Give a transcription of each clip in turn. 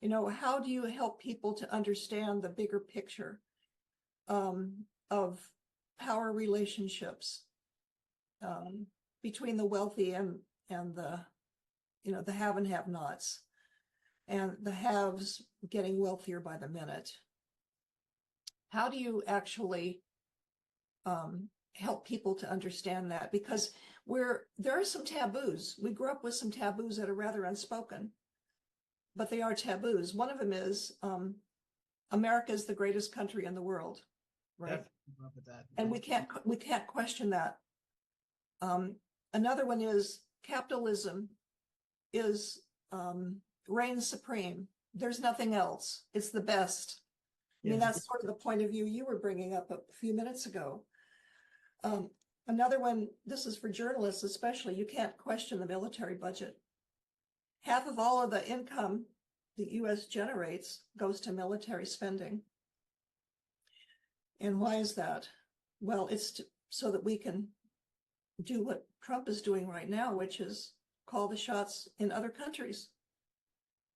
You know, how do you help people to understand the bigger picture of power relationships between the wealthy and the, you know, the have and have-nots, and the haves getting wealthier by the minute? How do you actually help people to understand that? Because there are some taboos. We grew up with some taboos that are rather unspoken, but they are taboos. One of them is America is the greatest country in the world, right? And we can't question that. Another one is capitalism is reigns supreme. There's nothing else. It's the best. I mean, that's sort of the point of view you were bringing up a few minutes ago. Another one, this is for journalists especially, you can't question the military budget. Half of all of the income the US generates goes to military spending. And why is that? Well, it's so that we can do what Trump is doing right now, which is call the shots in other countries.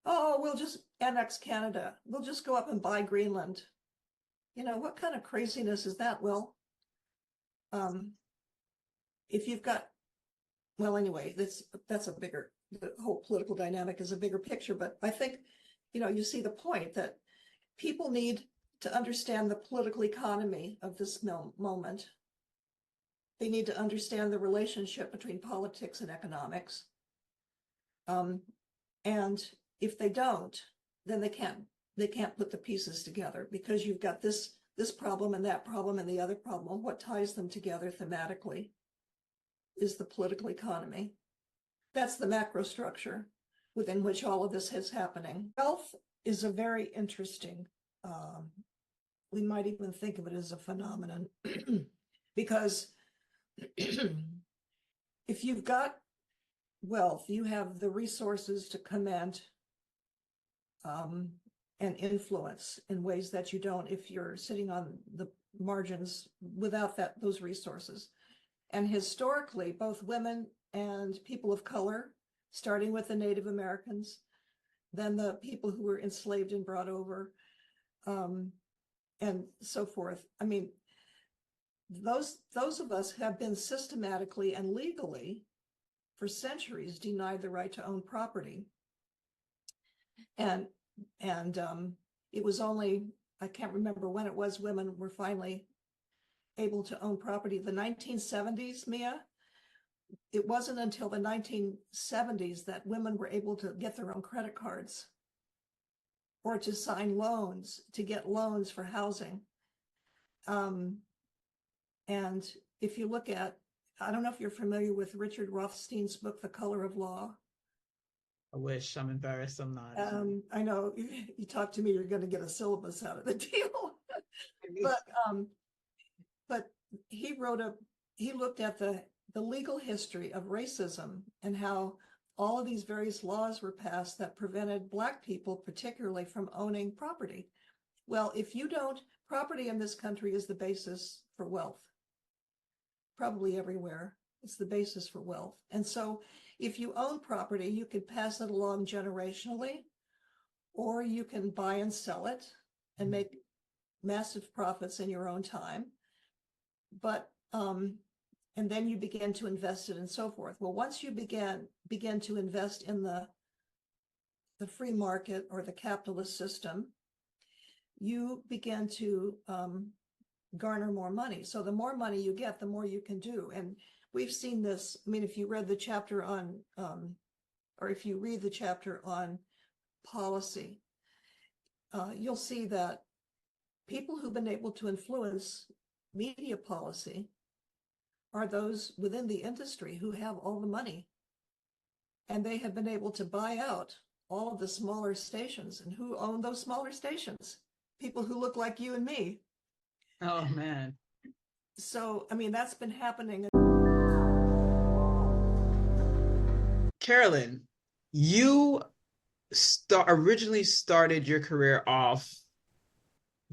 Oh, we'll just annex Canada. We'll just go up and buy Greenland. You know, what kind of craziness is that? Well, if you've got, well, anyway, that's a bigger, the whole political dynamic is a bigger picture. But I think, you know, you see the point that people need to understand the political economy of this moment. They need to understand the relationship between politics and economics. And if they don't, then they can't put the pieces together, because you've got this problem and that problem and the other problem. What ties them together thematically is the political economy. That's the macro structure within which all of this is happening. Wealth is a very interesting, we might even think of it as a phenomenon, because if you've got wealth, you have the resources to command and influence in ways that you don't if you're sitting on the margins without those resources. And historically, both women and people of color, starting with the Native Americans, then the people who were enslaved and brought over, and so forth. I mean, those of us have been systematically and legally for centuries denied the right to own property. And it was only, I can't remember when it was, women were finally able to own property. The 1970s, Mia, it wasn't until the 1970s that women were able to get their own credit cards or to sign loans, to get loans for housing. And if you look at, I don't know if you're familiar with Richard Rothstein's book, The Color of Law. I wish. I'm embarrassed I'm not. I know you talk to me, you're going to get a syllabus out of the deal. but he looked at the legal history of racism and how all of these various laws were passed that prevented Black people, particularly, from owning property. Well, property in this country is the basis for wealth. Probably everywhere, it's the basis for wealth. And so if you own property, you can pass it along generationally, or you can buy and sell it and make massive profits in your own time. But and then you begin to invest it and so forth. Well, once you begin to invest in the free market or the capitalist system, you begin to garner more money. So the more money you get, the more you can do. And we've seen this. I mean, if you read the chapter on, or if you read the chapter on policy, you'll see that people who've been able to influence media policy are those within the industry who have all the money. And they have been able to buy out all of the smaller stations. And who own those smaller stations? People who look like you and me. Oh, man. So, I mean, that's been happening. Carolyn, you originally started your career off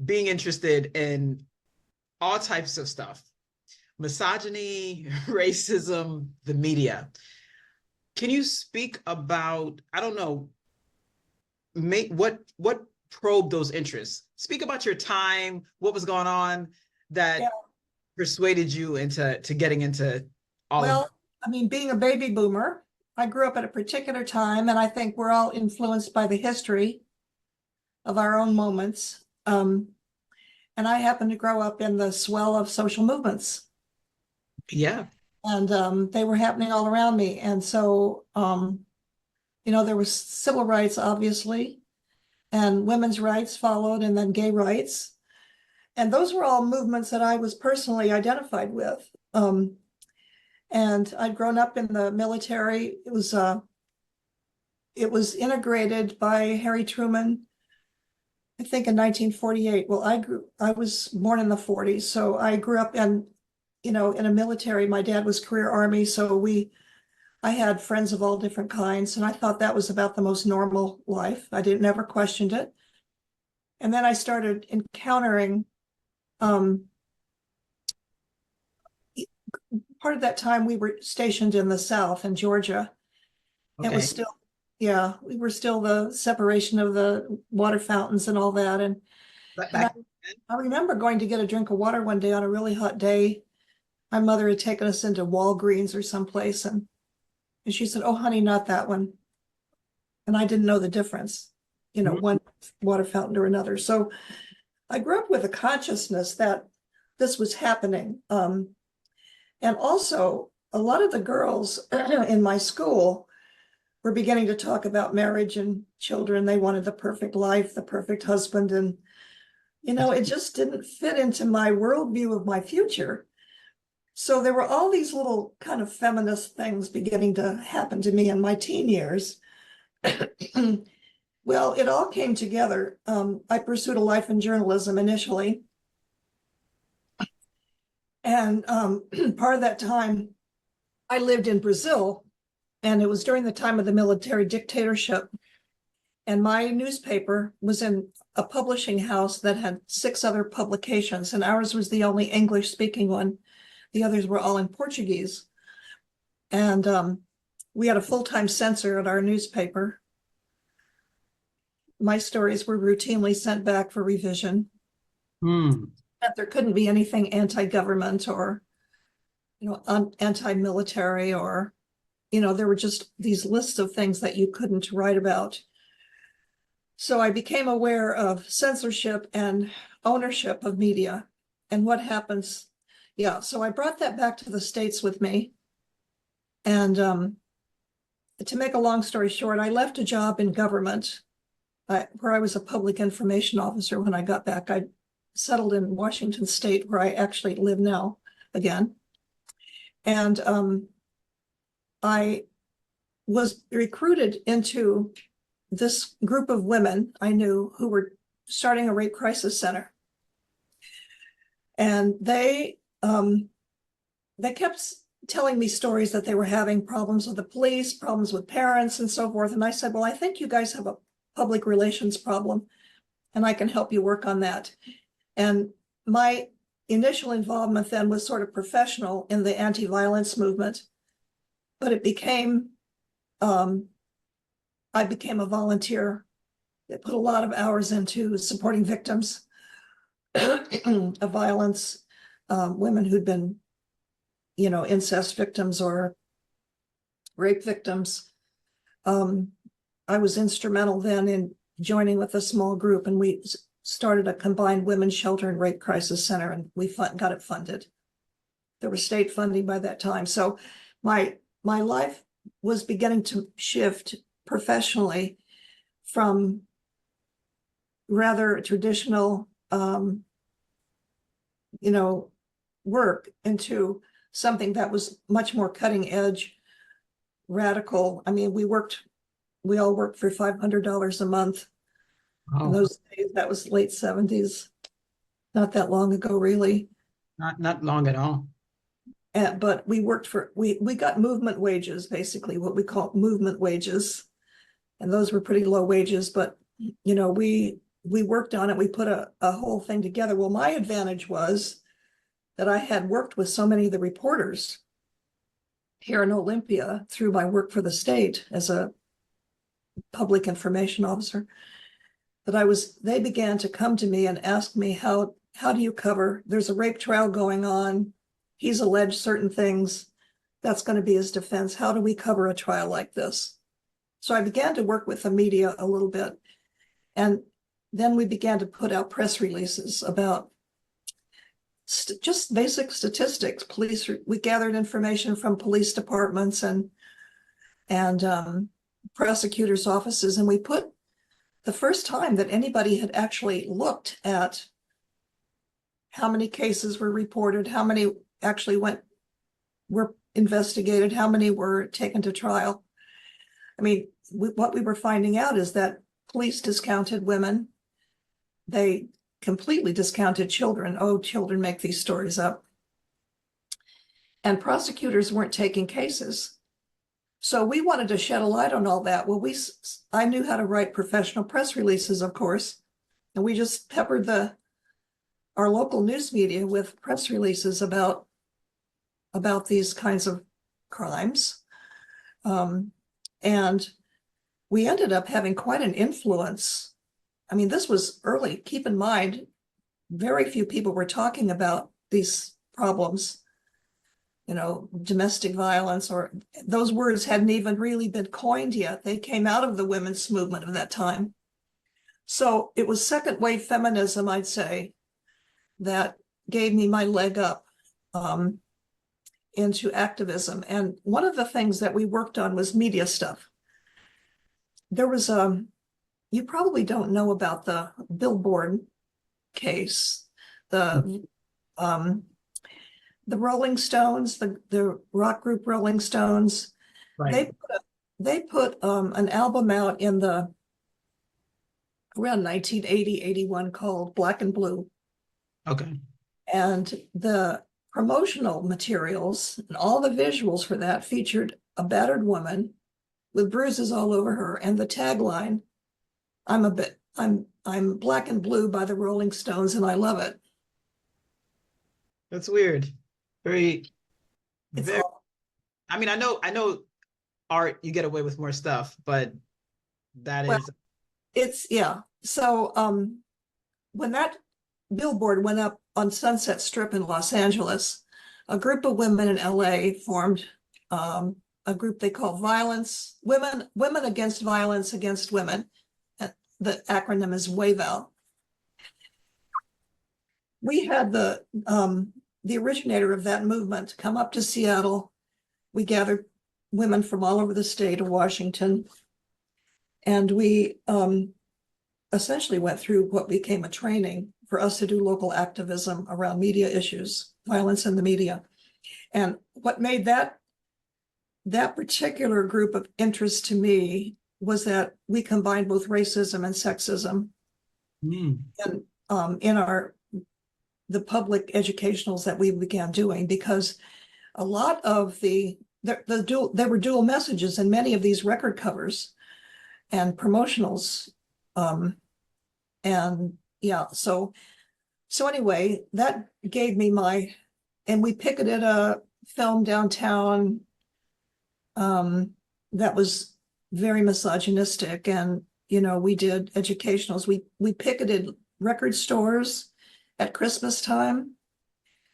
being interested in all types of stuff: misogyny, racism, the media. Can you speak about, I don't know, what probed those interests? Speak about your time, what was going on that Yeah. persuaded you into getting into all of Well, I mean, being a baby boomer, I grew up at a particular time, and I think we're all influenced by the history of our own moments. And I happened to grow up in the swell of social movements, yeah. and they were happening all around me. And so, there was civil rights, obviously, and women's rights followed, and then gay rights. And those were all movements that I was personally identified with. And I'd grown up in the military. It was integrated by Harry Truman, I think in 1948. Well, I was born in the 40s, so I grew up in a military. My dad was career Army, so I had friends of all different kinds, and I thought that was about the most normal life. I never questioned it. And then I started encountering, part of that time we were stationed in the South in Georgia. It was still, yeah, we were still the separation of the water fountains and all that. And I remember going to get a drink of water one day on a really hot day. My mother had taken us into Walgreens or someplace, and she said, "Oh, honey, not that one." And I didn't know the difference, one water fountain or another. So I grew up with a consciousness that this was happening. And also, a lot of the girls in my school were beginning to talk about marriage and children. They wanted the perfect life, the perfect husband. And, it just didn't fit into my worldview of my future. So there were all these little kind of feminist things beginning to happen to me in my teen years. Well, it all came together. I pursued a life in journalism initially. And part of that time, I lived in Brazil, and it was during the time of the military dictatorship. And my newspaper was in a publishing house that had 6 other publications, and ours was the only English-speaking one. The others were all in Portuguese. And we had a full-time censor at our newspaper. My stories were routinely sent back for revision. That there couldn't be anything anti-government or, anti-military, or, there were just these lists of things that you couldn't write about. So I became aware of censorship and ownership of media and what happens. Yeah, so I brought that back to the States with me. And to make a long story short, I left a job in government where I was a public information officer when I got back. I settled in Washington State, where I actually live now again. And I was recruited into this group of women I knew who were starting a rape crisis center. And they kept telling me stories that they were having problems with the police, problems with parents, and so forth. And I said, well, I think you guys have a public relations problem, and I can help you work on that. And my initial involvement then was sort of professional in the anti-violence movement, but it became, I became a volunteer that put a lot of hours into supporting victims of violence, women who'd been, incest victims or rape victims. I was instrumental then in joining with a small group, and we started a combined women's shelter and rape crisis center, and we got it funded. There was state funding by that time. So my life was beginning to shift professionally from rather traditional, work into something that was much more cutting edge, radical. I mean, we all worked for $500 a month. In those days, that was late 70s, not that long ago, really. Not long at all. But we got movement wages, basically, what we call movement wages. And those were pretty low wages, but, we worked on it. We put a whole thing together. Well, my advantage was that I had worked with so many of the reporters here in Olympia through my work for the state as a public information officer, that they began to come to me and ask me, how do you cover, there's a rape trial going on, he's alleged certain things, that's going to be his defense. How do we cover a trial like this? So I began to work with the media a little bit. And then we began to put out press releases about just basic statistics. We gathered information from police departments and prosecutors' offices, and we put the first time that anybody had actually looked at how many cases were reported, how many actually were investigated, how many were taken to trial. I mean, what we were finding out is that police discounted women. They completely discounted children. Oh, children make these stories up. And prosecutors weren't taking cases. So we wanted to shed a light on all that. Well, I knew how to write professional press releases, of course, and we just peppered our local news media with press releases about these kinds of crimes. And we ended up having quite an influence. I mean, this was early. Keep in mind, very few people were talking about these problems, domestic violence, or those words hadn't even really been coined yet. They came out of the women's movement of that time. So it was second wave feminism, I'd say, that gave me my leg up into activism. And one of the things that we worked on was media stuff. There was you probably don't know about the Billboard case, the Rolling Stones, the rock group Rolling Stones. Right. They put an album out around 1980, 81 called Black and Blue. Okay. And the promotional materials and all the visuals for that featured a battered woman with bruises all over her, and the tagline, I'm black and blue by the Rolling Stones and I love it. That's weird. Very. I mean, I know art, you get away with more stuff, but yeah. So when that billboard went up on Sunset Strip in Los Angeles, a group of women in LA formed a group they call Women Against Violence Against Women. The acronym is WAVAL. We had the originator of that movement come up to Seattle. We gathered women from all over the state of Washington, and we essentially went through what became a training for us to do local activism around media issues, violence in the media. And what made that particular group of interest to me was that we combined both racism and sexism in the public educationals that we began doing, because a lot of there were dual messages in many of these record covers and promotionals. And yeah, so anyway, that gave me and we picketed a film downtown that was very misogynistic, and we did educationals. We picketed record stores at Christmas time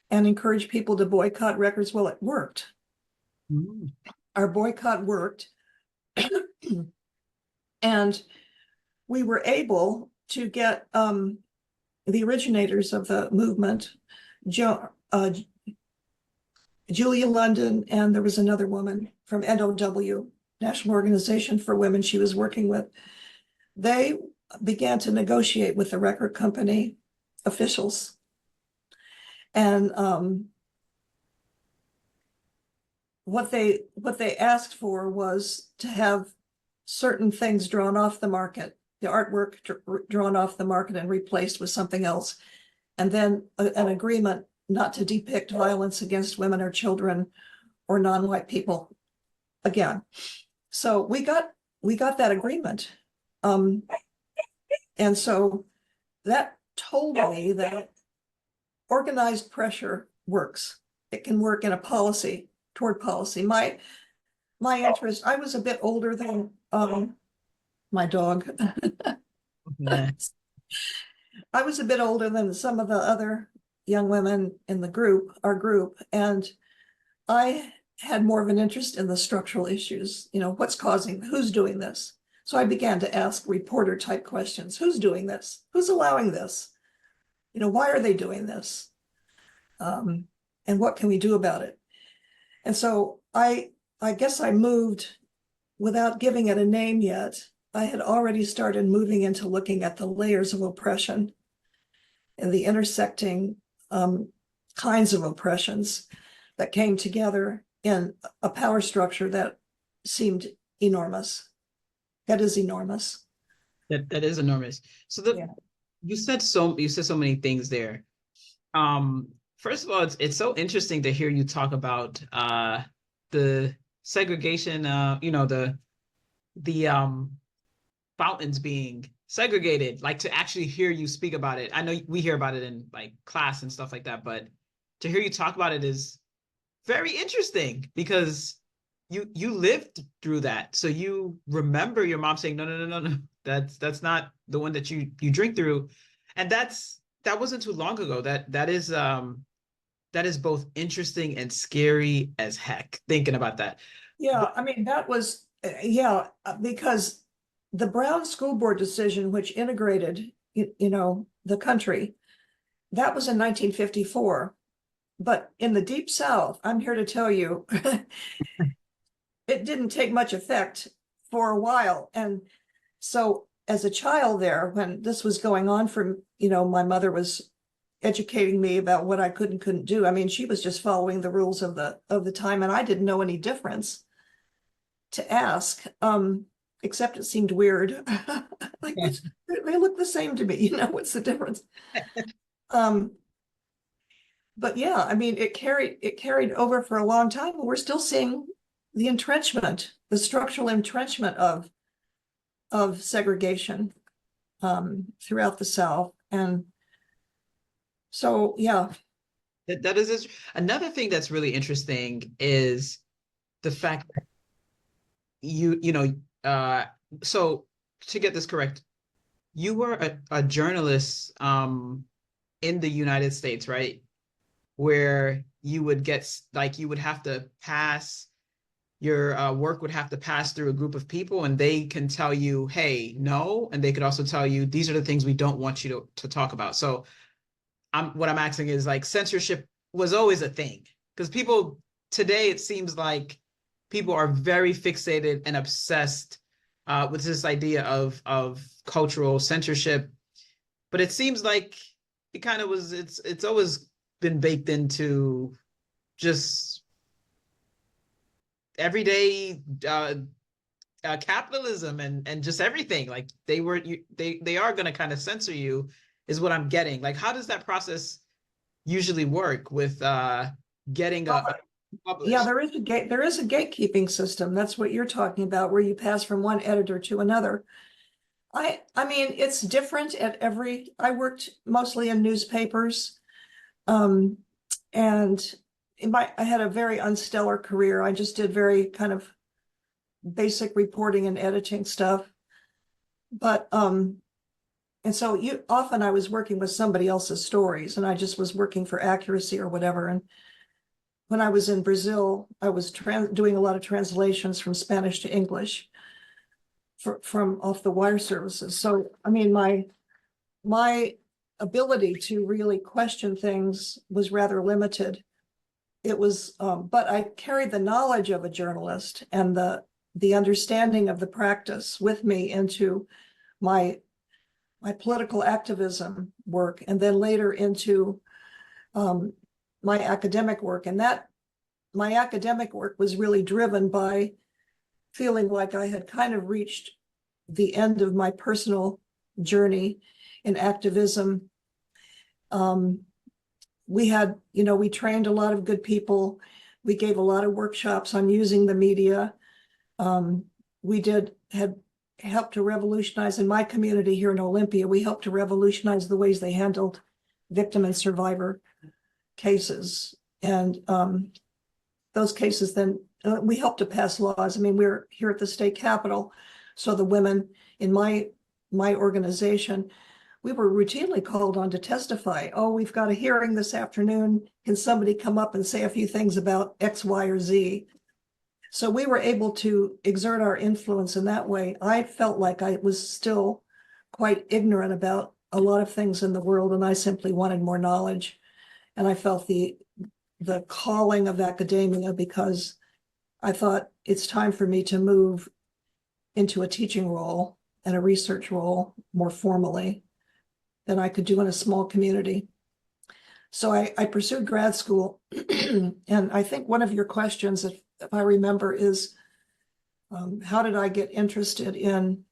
and encouraged people to boycott records. Well, it worked. Our boycott worked. And we were able to get the originators of the movement, Julia London, and there was another woman from NOW, National Organization for Women, she was working with. They began to negotiate with the record company officials. And what they asked for was to have certain things drawn off the market, the artwork drawn off the market and replaced with something else. And then an agreement not to depict violence against women or children or non-white people again. So we got that agreement. And so that told me that organized pressure works. It can work in toward policy. My interest, I was a bit older than my dog. Yeah. I was a bit older than some of the other young women in the group, our group, and I had more of an interest in the structural issues. What's causing, who's doing this? So I began to ask reporter type questions. Who's doing this? Who's allowing this? Why are they doing this? And what can we do about it? And so I guess I moved without giving it a name yet. I had already started moving into looking at the layers of oppression and the intersecting kinds of oppressions that came together in a power structure that seemed enormous. That is enormous. That is enormous. So Yeah. you said so many things there. First of all, it's so interesting to hear you talk about the segregation, the fountains being segregated, like to actually hear you speak about it. I know we hear about it in like class and stuff like that, but to hear you talk about it is very interesting because you lived through that. So you remember your mom saying, no, that's not the one that you drink through. And that wasn't too long ago. That is both interesting and scary as heck, thinking about that. Yeah, But I mean, that was, because the Brown School Board decision, which integrated, the country, that was in 1954. But in the Deep South, I'm here to tell you, it didn't take much effect for a while. And so as a child there, when this was going on my mother was educating me about what I could and couldn't do. I mean, she was just following the rules of the time, and I didn't know any difference to ask, except it seemed weird. Like, they look the same to me, what's the difference? But yeah, I mean, it carried over for a long time. We're still seeing the entrenchment, the structural entrenchment of segregation throughout the South. And so, yeah. that is another thing that's really interesting is the fact that so to get this correct, you were a journalist in the United States, right? Where you would you would have to pass your work would have to pass through a group of people, and they can tell you, hey, no, and they could also tell you these are the things we don't want you to talk about. So what I'm asking is, like, censorship was always a thing, because people today, it seems like people are very fixated and obsessed with this idea of cultural censorship, but it seems like it kind of was it's always been baked into just everyday capitalism and just everything. Like they are going to kind of censor you, is what I'm getting. Like, how does that process usually work with getting published? Yeah, there is a gatekeeping system. That's what you're talking about, where you pass from one editor to another. I mean, it's different I worked mostly in newspapers. And I had a very unstellar career. I just did very kind of basic reporting and editing stuff. But and so often I was working with somebody else's stories, and I just was working for accuracy or whatever. And when I was in Brazil, I was doing a lot of translations from Spanish to English from off the wire services. So I mean, my ability to really question things was rather limited. It was, but I carried the knowledge of a journalist and the understanding of the practice with me into my political activism work, and then later into my academic work. And my academic work was really driven by feeling like I had kind of reached the end of my personal journey in activism. We trained a lot of good people. We gave a lot of workshops on using the media. We had helped to revolutionize in my community here in Olympia. We helped to revolutionize the ways they handled victim and survivor cases. And those cases then, we helped to pass laws. I mean, we're here at the state capitol, so the women in my organization, we were routinely called on to testify. Oh, we've got a hearing this afternoon. Can somebody come up and say a few things about X, Y, or Z? So we were able to exert our influence in that way. I felt like I was still quite ignorant about a lot of things in the world, and I simply wanted more knowledge. And I felt the calling of academia, because I thought it's time for me to move into a teaching role and a research role more formally than I could do in a small community. So I pursued grad school. And I think one of your questions, if I remember, is how did I get interested in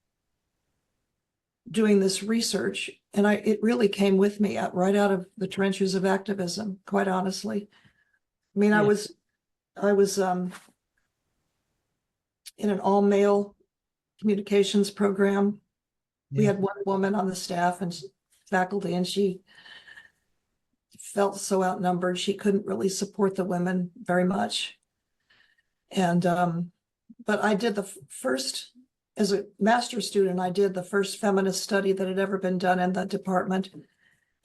doing this research? And it really came with me right out of the trenches of activism, quite honestly. I mean, Yeah. I was in an all-male communications program. We had one woman on the staff and faculty, and she felt so outnumbered. She couldn't really support the women very much. And, but I did the first, as a master's student, I did the first feminist study that had ever been done in that department.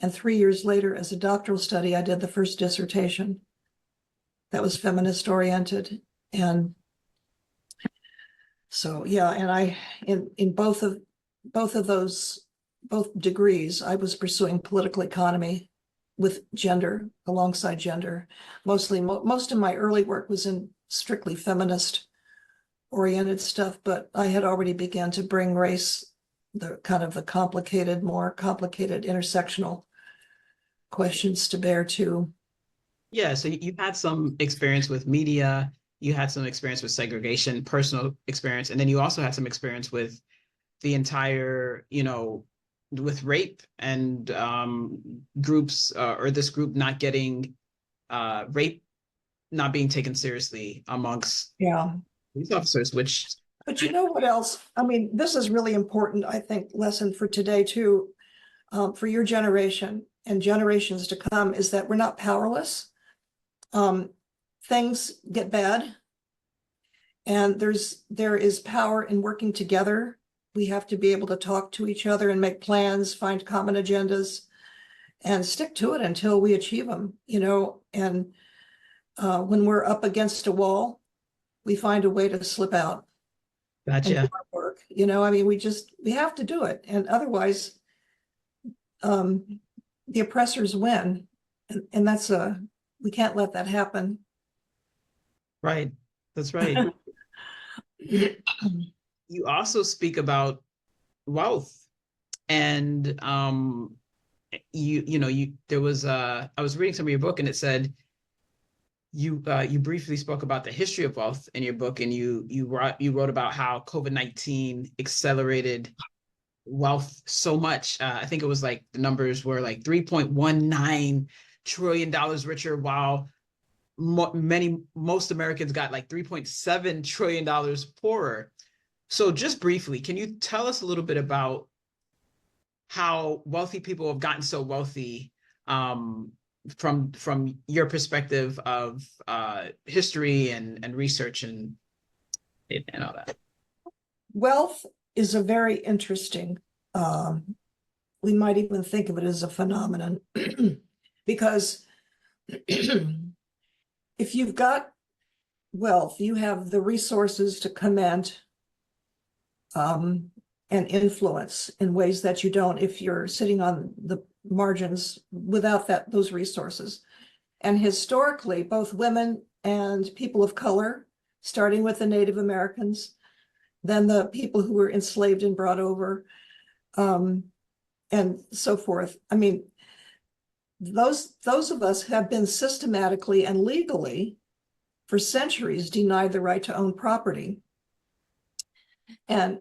And 3 years later, as a doctoral study, I did the first dissertation that was feminist oriented. And so, yeah, and I, in both of those, both degrees, I was pursuing political economy with gender, alongside gender. Mostly, most of my early work was in strictly feminist oriented stuff, but I had already begun to bring race, the kind of the complicated, more complicated intersectional questions to bear too. Yeah, so you had some experience with media, you had some experience with segregation, personal experience, and then you also had some experience with the entire, with rape and groups or this group not getting rape not being taken seriously amongst police officers, which. But you know what else? I mean, this is really important, I think, lesson for today too, for your generation and generations to come, is that we're not powerless. Things get bad, and there is power in working together. We have to be able to talk to each other and make plans, find common agendas, and stick to it until we achieve them, and when we're up against a wall, we find a way to slip out. Gotcha. And do our work. I mean, we have to do it. And otherwise, the oppressors win. And that's we can't let that happen. Right. That's right. You also speak about wealth, and there was I was reading some of your book, and it said you briefly spoke about the history of wealth in your book, and you wrote about how COVID-19 accelerated wealth so much. I think it was like the numbers were like $3.19 trillion richer, while most Americans got like $3.7 trillion poorer. So just briefly, can you tell us a little bit about how wealthy people have gotten so wealthy, from your perspective of history and research and all that? Wealth is a very interesting, we might even think of it as a phenomenon, because if you've got wealth, you have the resources to comment and influence in ways that you don't if you're sitting on the margins without those resources. And historically, both women and people of color, starting with the Native Americans, then the people who were enslaved and brought over, and so forth. I mean, those of us have been systematically and legally for centuries denied the right to own property. And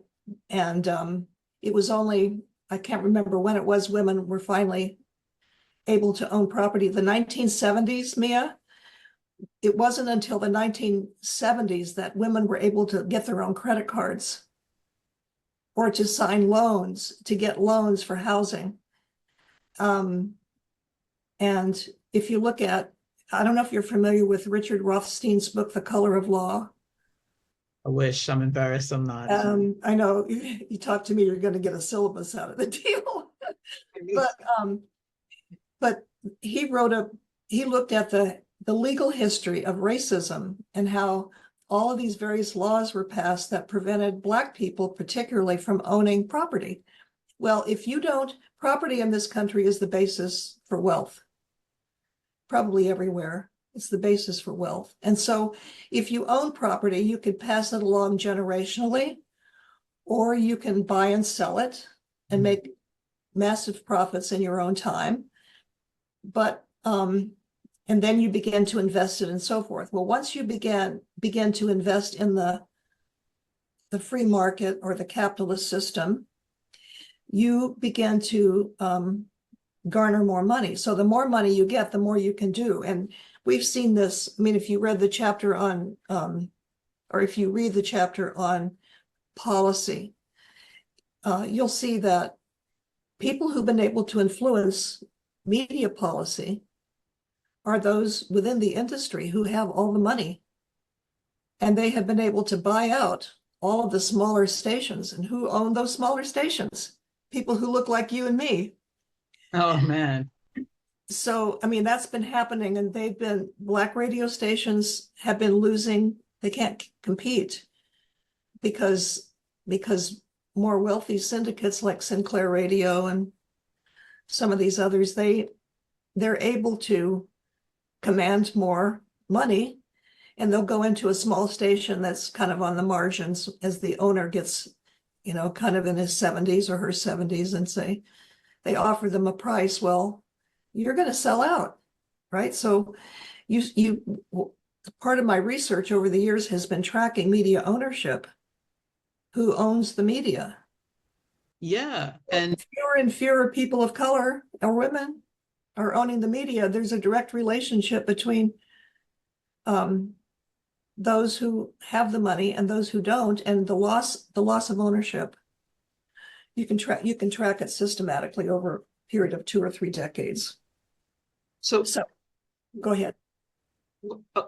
it was only, I can't remember when it was, women were finally able to own property. The 1970s, Mia, it wasn't until the 1970s that women were able to get their own credit cards or to sign loans, to get loans for housing. And if you look at, I don't know if you're familiar with Richard Rothstein's book, The Color of Law. I wish. I'm embarrassed I'm not. I know you talk to me, you're going to get a syllabus out of the deal. But but he wrote a he looked at the legal history of racism and how all of these various laws were passed that prevented Black people particularly from owning property. Well, if you don't, property in this country is the basis for wealth. Probably everywhere. It's the basis for wealth. And so if you own property, you could pass it along generationally, or you can buy and sell it and make massive profits in your own time. But and then you begin to invest it and so forth. Well, once you begin to invest in the free market or the capitalist system, you begin to garner more money. So the more money you get, the more you can do. And we've seen this. I mean, if you read the chapter on, or if you read the chapter on policy, you'll see that people who've been able to influence media policy are those within the industry who have all the money. And they have been able to buy out all of the smaller stations. And who own those smaller stations? People who look like you and me. Oh, man. So, I mean, that's been happening, and Black radio stations have been losing. They can't compete because more wealthy syndicates like Sinclair Radio and some of these others, they're able to command more money, and they'll go into a small station that's kind of on the margins as the owner gets, kind of in his 70s or her 70s, and say, they offer them a price. Well, you're going to sell out, right? So part of my research over the years has been tracking media ownership. Who owns the media? Yeah. And fewer and fewer people of color or women are owning the media. There's a direct relationship between those who have the money and those who don't, and the loss of ownership. You can track it systematically over a period of 2 or 3 decades. So go ahead.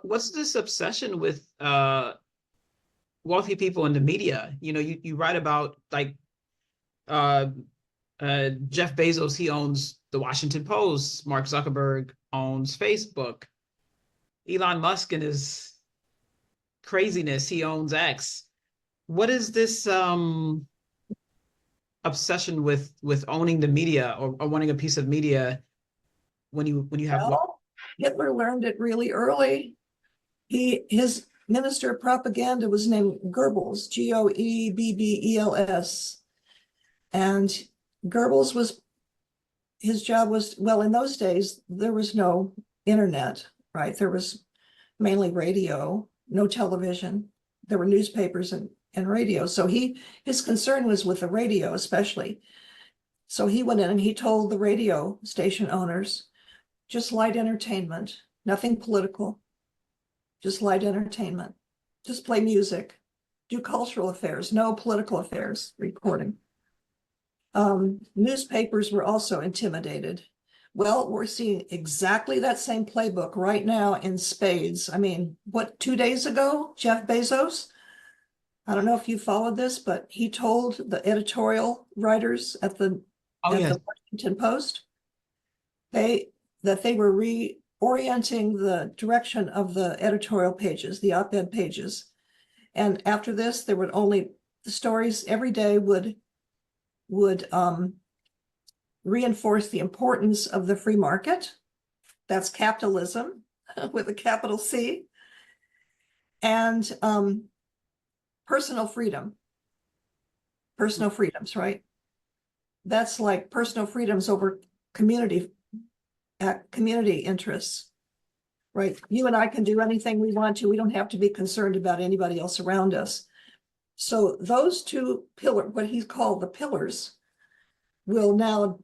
What's this obsession with wealthy people in the media? You write about like Jeff Bezos, he owns the Washington Post. Mark Zuckerberg owns Facebook. Elon Musk and his craziness, he owns X. What is this obsession with owning the media or wanting a piece of media when you have Hitler learned it really early. His minister of propaganda was named Goebbels, Goebbels. And Goebbels his job was, well, in those days, there was no internet, right? There was mainly radio, no television. There were newspapers and radio. So his concern was with the radio, especially. So he went in and he told the radio station owners, just light entertainment, nothing political, just light entertainment, just play music, do cultural affairs, no political affairs reporting. Newspapers were also intimidated. Well, we're seeing exactly that same playbook right now in spades. I mean, 2 days ago, Jeff Bezos, I don't know if you followed this, but he told the editorial writers at the Washington Post that they were reorienting the direction of the editorial pages, the op-ed pages. And after this, there would only, the stories every day would reinforce the importance of the free market. That's capitalism with a capital C. And personal freedom. Personal freedoms, right? That's like personal freedoms over community interests, right? You and I can do anything we want to. We don't have to be concerned about anybody else around us. So those two pillars, what he called the pillars, will now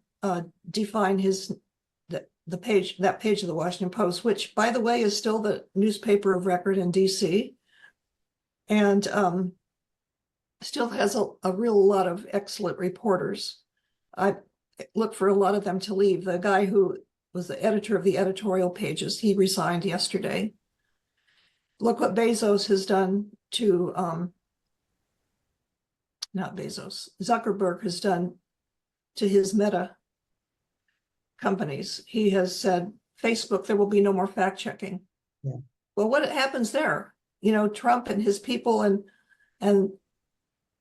define that page of the Washington Post, which, by the way, is still the newspaper of record in DC, and still has a real lot of excellent reporters. I look for a lot of them to leave. The guy who was the editor of the editorial pages, he resigned yesterday. Look what Bezos has done to not Bezos, Zuckerberg has done to his Meta companies. He has said, Facebook, there will be no more fact checking. Yeah. Well, what happens there? You know, Trump and his people and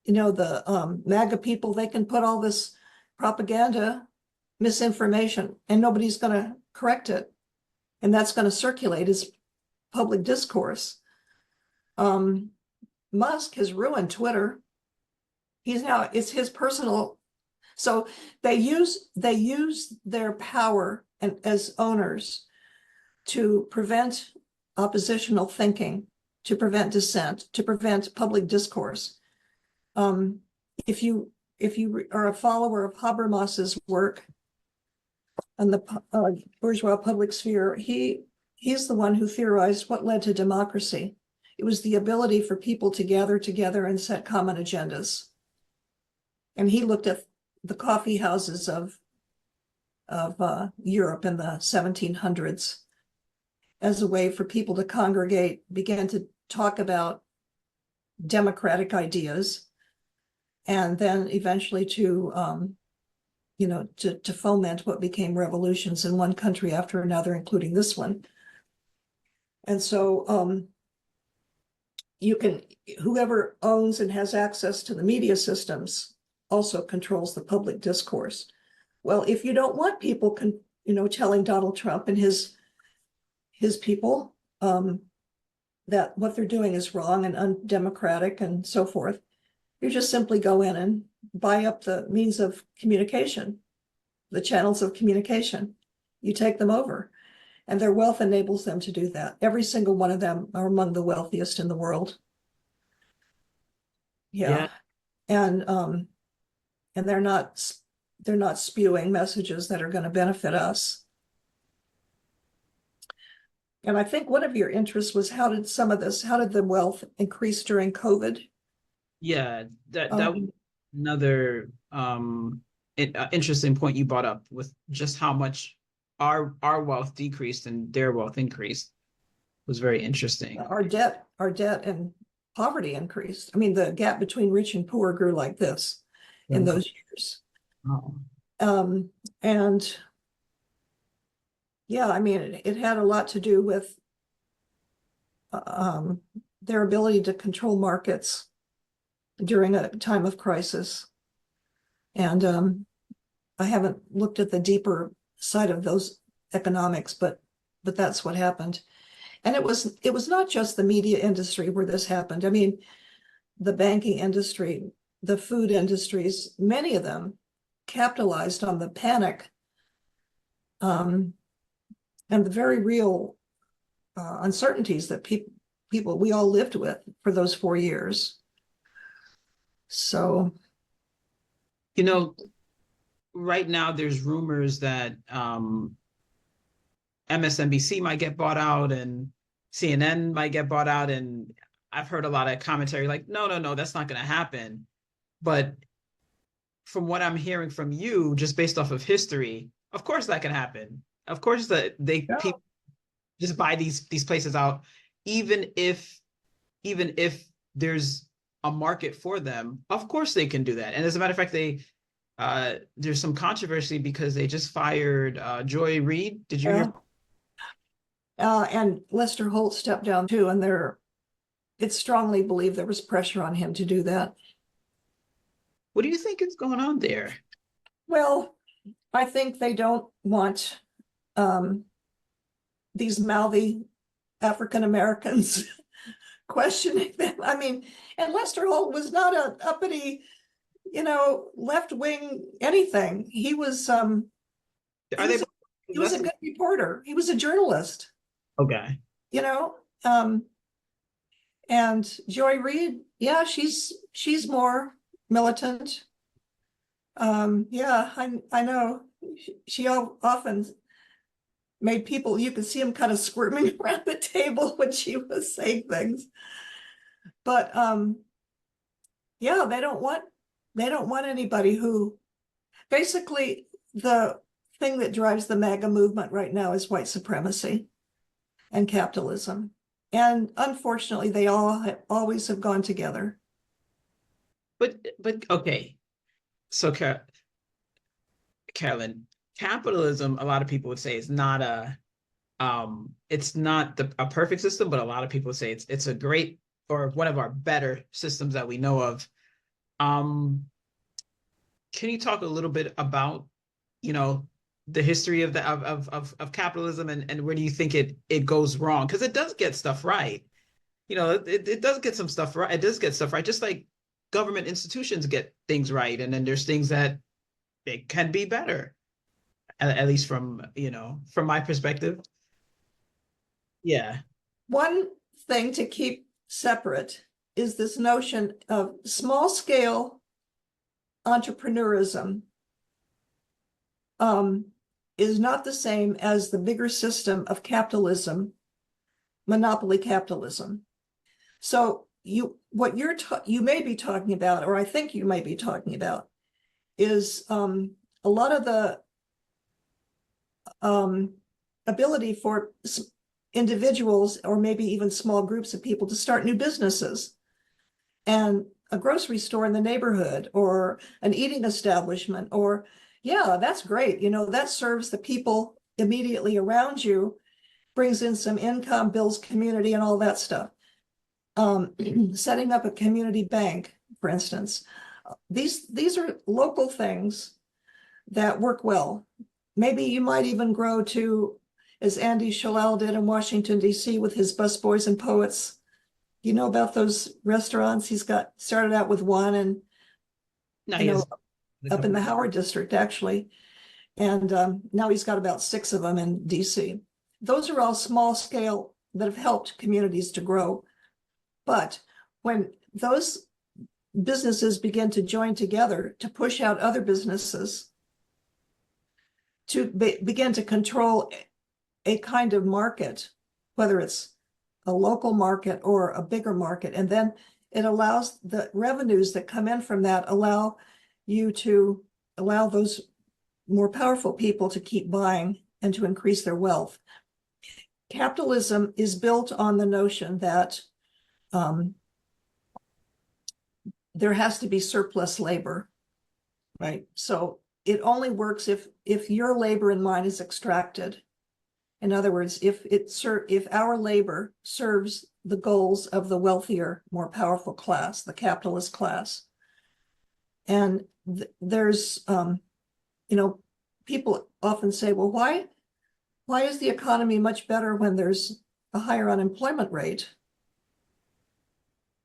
you know, the MAGA people, they can put all this propaganda, misinformation, and nobody's going to correct it. And that's going to circulate as public discourse. Musk has ruined Twitter. It's his personal. So they use their power and as owners to prevent oppositional thinking, to prevent dissent, to prevent public discourse. If you are a follower of Habermas's work on the bourgeois public sphere, he's the one who theorized what led to democracy. It was the ability for people to gather together and set common agendas. And he looked at the coffee houses of Europe in the 1700s as a way for people to congregate, began to talk about democratic ideas, and then eventually to foment what became revolutions in one country after another, including this one. And so whoever owns and has access to the media systems also controls the public discourse. Well, if you don't want people telling Donald Trump and his people that what they're doing is wrong and undemocratic and so forth, you just simply go in and buy up the means of communication, the channels of communication. You take them over, and their wealth enables them to do that. Every single one of them are among the wealthiest in the world. Yeah. And they're not spewing messages that are going to benefit us. And I think one of your interests was how did the wealth increase during COVID? Yeah, that was another interesting point you brought up, with just how much our wealth decreased and their wealth increased. Was very interesting. Our debt and poverty increased. I mean, the gap between rich and poor grew like this in those years. Oh. And yeah, I mean, it had a lot to do with their ability to control markets during a time of crisis. And I haven't looked at the deeper side of those economics, but that's what happened. And it was not just the media industry where this happened. I mean, the banking industry, the food industries, many of them capitalized on the panic and the very real uncertainties that we all lived with for those 4 years. So, right now there's rumors that MSNBC might get bought out and CNN might get bought out, and I've heard a lot of commentary like, no, that's not going to happen. But from what I'm hearing from you, just based off of history, of course that can happen. Of course that people just buy these places out, even if there's a market for them. Of course they can do that. And as a matter of fact, there's some controversy because they just fired Joy Reid. Did you hear? And Lester Holt stepped down too, and it's strongly believed there was pressure on him to do that. What do you think is going on there? Well, I think they don't want these mouthy African Americans questioning them. I mean, and Lester Holt was not an uppity, left-wing anything. He was a good reporter. He was a journalist. Okay. And Joy Reid, yeah, she's more militant. Yeah, I know. She often made people, you could see them kind of squirming around the table when she was saying things. But yeah, they don't want anybody who, basically the thing that drives the MAGA movement right now is white supremacy and capitalism. And unfortunately, they always have gone together. but okay. So Carolyn, capitalism, a lot of people would say is not it's not a perfect system, but a lot of people say it's a great or one of our better systems that we know of. Um, can you talk a little bit about, you know, the history of of capitalism and where do you think it goes wrong? Because it does get stuff right. You know, it does get some stuff right. It does get stuff right, just like government institutions get things right. And then there's things that it can be better, at least from, you know, from my perspective. Yeah. One thing to keep separate is this notion of small scale entrepreneurism is not the same as the bigger system of capitalism, monopoly capitalism. So what you may be talking about, or I think you may be talking about, is a lot of the ability for individuals or maybe even small groups of people to start new businesses, and a grocery store in the neighborhood or an eating establishment, or yeah, that's great. You know, that serves the people immediately around you, brings in some income, builds community and all that stuff. Setting up a community bank, for instance, these are local things that work well. Maybe you might even grow to, as Andy Shalal did in Washington, D.C. with his busboys and poets. You know about those restaurants? He's got started out with one, and No, you he know, has up in the Howard district, actually. And now he's got about 6 of them in DC. Those are all small scale that have helped communities to grow. But when those businesses begin to join together to push out other businesses, to begin to control a kind of market, whether it's a local market or a bigger market, and then it allows the revenues that come in from that allow you to allow those more powerful people to keep buying and to increase their wealth. Capitalism is built on the notion that there has to be surplus labor, right? So it only works if your labor and mine is extracted. In other words, if our labor serves the goals of the wealthier, more powerful class, the capitalist class. And there's, you know, people often say, well, why is the economy much better when there's a higher unemployment rate?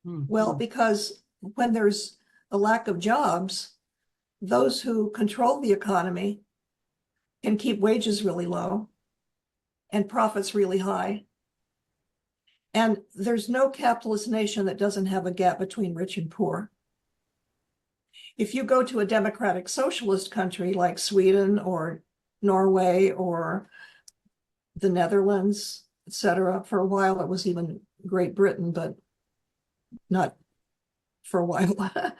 Well, because when there's a lack of jobs, those who control the economy can keep wages really low and profits really high. And there's no capitalist nation that doesn't have a gap between rich and poor. If you go to a democratic socialist country like Sweden or Norway or the Netherlands, etc., for a while it was even Great Britain, but not for a while.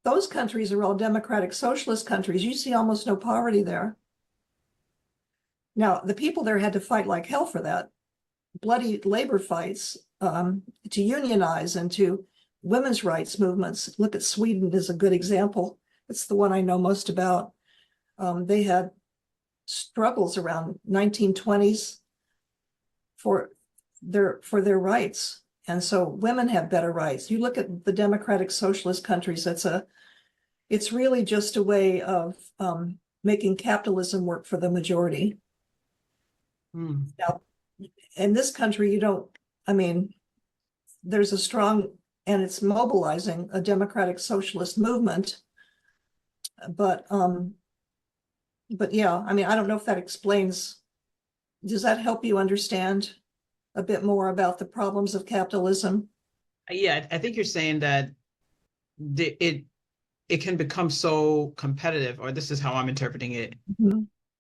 Those countries are all democratic socialist countries. You see almost no poverty there. Now, the people there had to fight like hell for that. Bloody labor fights to unionize and to women's rights movements. Look at Sweden as a good example. It's the one I know most about. They had struggles around 1920s for their rights. And so women have better rights. You look at the democratic socialist countries, it's really just a way of making capitalism work for the majority. Now, in this country, there's a strong, and it's mobilizing a democratic socialist movement. But yeah, I don't know if that explains, does that help you understand a bit more about the problems of capitalism? Yeah, I think you're saying that it can become so competitive, or this is how I'm interpreting it,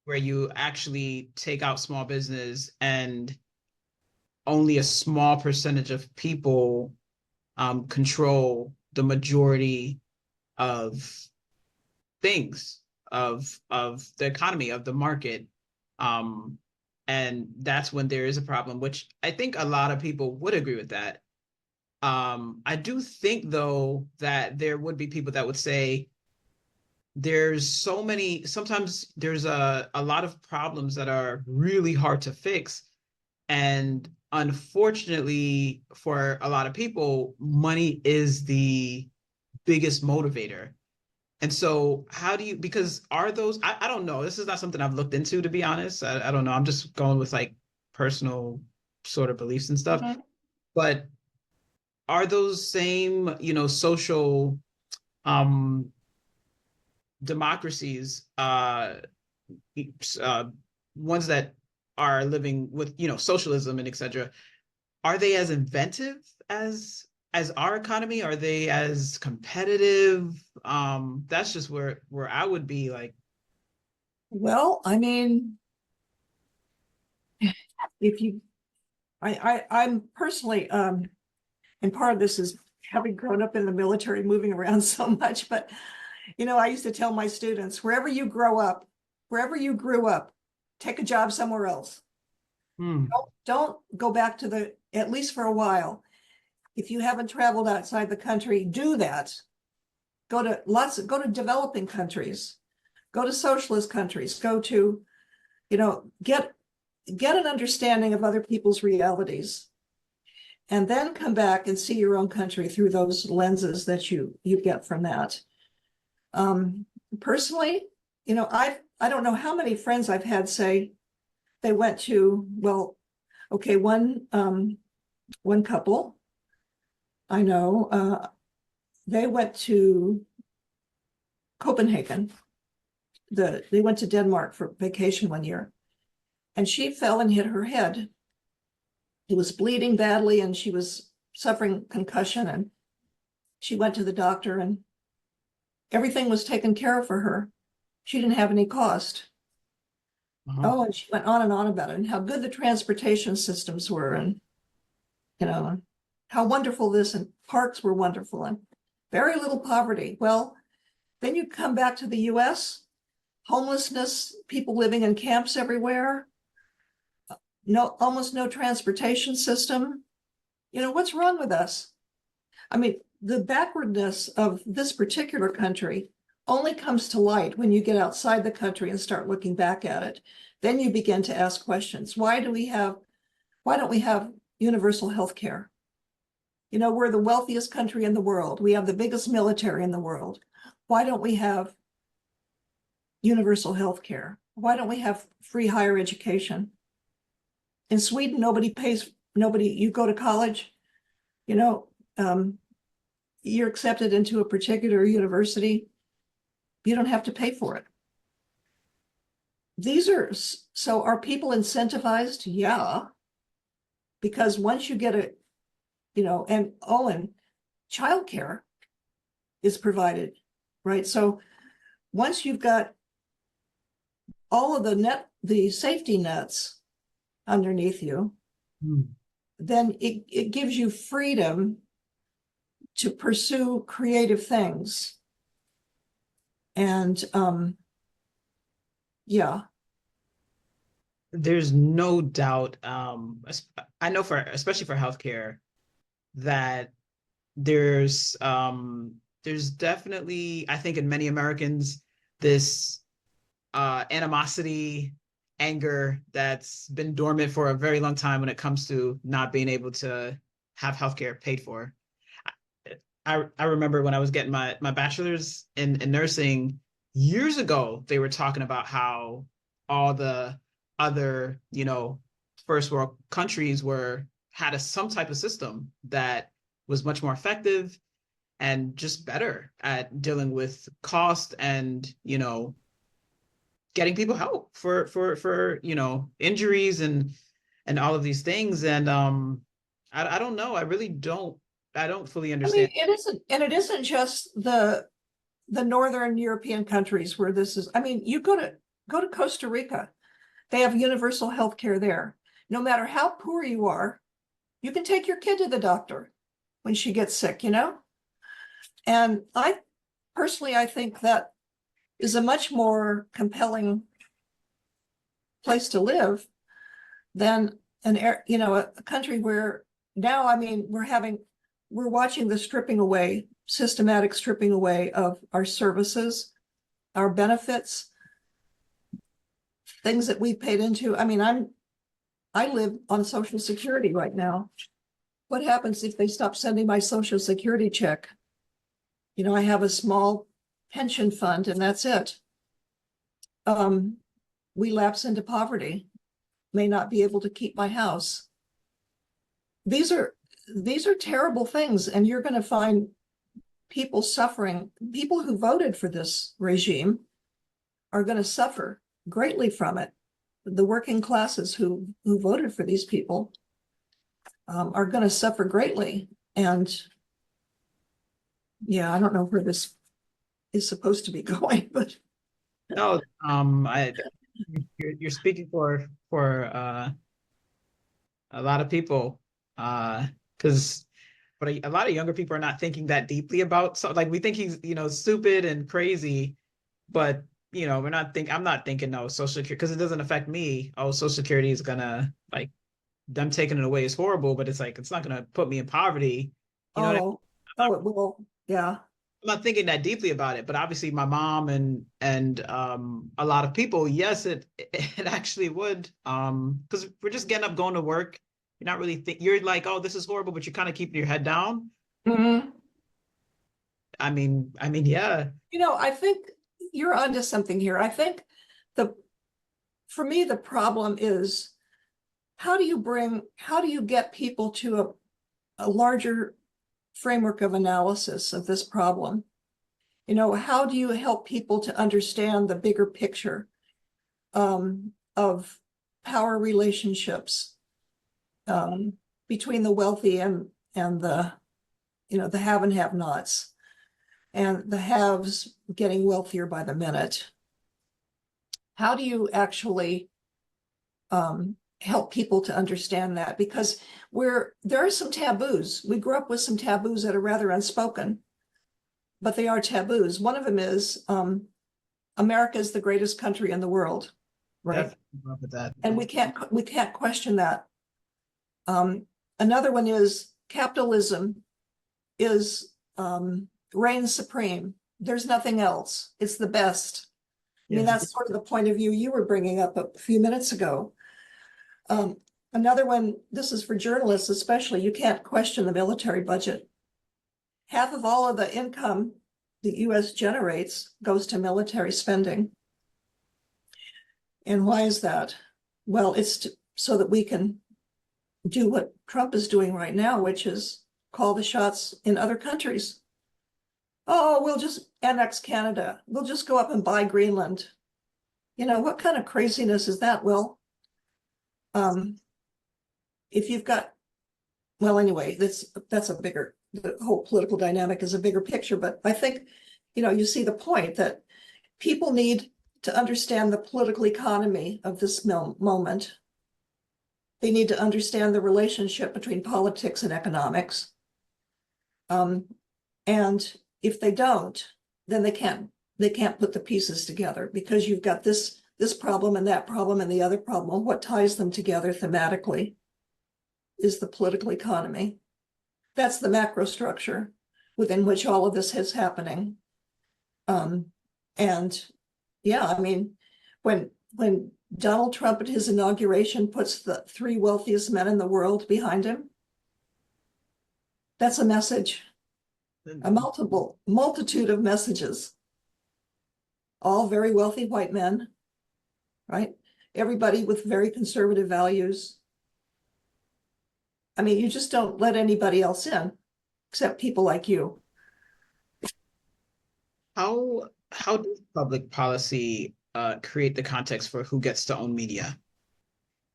where you actually take out small business and only a small percentage of people control the majority of things of the economy, of the market. And that's when there is a problem, which I think a lot of people would agree with that. I do think, though, that there would be people that would say there's so many, sometimes there's a lot of problems that are really hard to fix. And unfortunately, for a lot of people, money is the biggest motivator. And so how do you, because are those, I don't know. This is not something I've looked into, to be honest. I don't know. I'm just going with like personal sort of beliefs and stuff. Mhm. But are those same, social um democracies, uh ones that are living with, socialism and etc., are they as inventive as our economy? Are they as competitive? That's just where I would be like, Well, I mean, if you, I'm personally, and part of this is having grown up in the military, moving around so much, but I used to tell my students, wherever you grew up, take a job somewhere else. hmm, Don't go back to at least for a while. If you haven't traveled outside the country, do that. Go to developing countries, go to socialist countries, go to, get an understanding of other people's realities, and then come back and see your own country through those lenses that you get from that. Personally, I don't know how many friends I've had say they went to, well, okay, one couple I know, they went to Copenhagen. They went to Denmark for vacation one year, and she fell and hit her head. It was bleeding badly, and she was suffering concussion, and she went to the doctor, and everything was taken care of for her. She didn't have any cost. uh-huh. Oh, and she went on and on about it, and how good the transportation systems were, and how wonderful this, and parks were wonderful, and very little poverty. Well, then you come back to the US, homelessness, people living in camps everywhere, almost no transportation system. What's wrong with us? I mean, the backwardness of this particular country only comes to light when you get outside the country and start looking back at it. Then you begin to ask questions. Why don't we have universal health care? We're the wealthiest country in the world. We have the biggest military in the world. Why don't we have universal health care? Why don't we have free higher education? In Sweden, you go to college, you're accepted into a particular university, you don't have to pay for it. So are people incentivized? Yeah. Because once you get and childcare is provided, right? So once you've got all of the safety nets underneath you, Hmm. then it gives you freedom to pursue creative things. And yeah. There's no doubt, I know, for especially for healthcare, that there's definitely, I think, in many Americans, this animosity, anger that's been dormant for a very long time when it comes to not being able to have healthcare paid for. I remember when I was getting my bachelor's in nursing years ago, they were talking about how all the other, first world countries had some type of system that was much more effective and just better at dealing with cost and, getting people help for injuries and all of these things. And I don't know. I really don't. I don't fully I mean, understand. it isn't just the northern European countries where this is. I mean, you go to Costa Rica, they have universal health care there. No matter how poor you are, you can take your kid to the doctor when she gets sick, And I think that is a much more compelling place to live than a country where now, I mean, we're having we're watching the stripping away, systematic stripping away of our services, our benefits, things that we paid into. I mean, I live on Social Security right now. What happens if they stop sending my Social Security check? You know, I have a small pension fund and that's it. We lapse into poverty, may not be able to keep my house. These are terrible things, and you're going to find people suffering. People who voted for this regime are going to suffer greatly from it. The working classes who voted for these people are going to suffer greatly. And yeah, I don't know where this is supposed to be going, but No, you're speaking for a lot of people, because but a lot of younger people are not thinking that deeply about, so like we think he's, stupid and crazy, but I'm not thinking, no, social security, because it doesn't affect me. Oh, social security is gonna, like, them taking it away is horrible, but it's like it's not gonna put me in poverty. You know what I mean? it will. Yeah. I'm not thinking that deeply about it, but obviously my mom and a lot of people, yes, it actually would. Because we're just getting up, going to work. You're not really you're like, oh, this is horrible, but you're kind of keeping your head down. Mm-hmm. Yeah. You know, I think you're onto something here. I think for me, the problem is how do you get people to a larger framework of analysis of this problem? You know, how do you help people to understand the bigger picture of power relationships between the wealthy and the, the have and have nots, and the haves getting wealthier by the minute? How do you actually help people to understand that? Because there are some taboos. We grew up with some taboos that are rather unspoken, but they are taboos. One of them is America is the greatest country in the world, right? With that. And we can't question that. Another one is capitalism is reigns supreme. There's nothing else. It's the best. I mean, that's sort of the point of view you were bringing up a few minutes ago. Another one, this is for journalists especially, you can't question the military budget. Half of all of the income the US generates goes to military spending. And why is that? Well, it's so that we can do what Trump is doing right now, which is call the shots in other countries. Oh, we'll just annex Canada. We'll just go up and buy Greenland. You know, what kind of craziness is that, Will? If you've got, well, anyway, that's a bigger, the whole political dynamic is a bigger picture, but I think, you see the point that people need to understand the political economy of this moment. They need to understand the relationship between politics and economics. And if they don't, then they can't put the pieces together, because you've got this problem and that problem and the other problem. What ties them together thematically is the political economy. That's the macro structure within which all of this is happening. And yeah, I mean, when Donald Trump at his inauguration puts the 3 wealthiest men in the world behind him, that's a message, a multitude of messages, all very wealthy white men, right? Everybody with very conservative values. I mean, you just don't let anybody else in except people like you. How does public policy create the context for who gets to own media?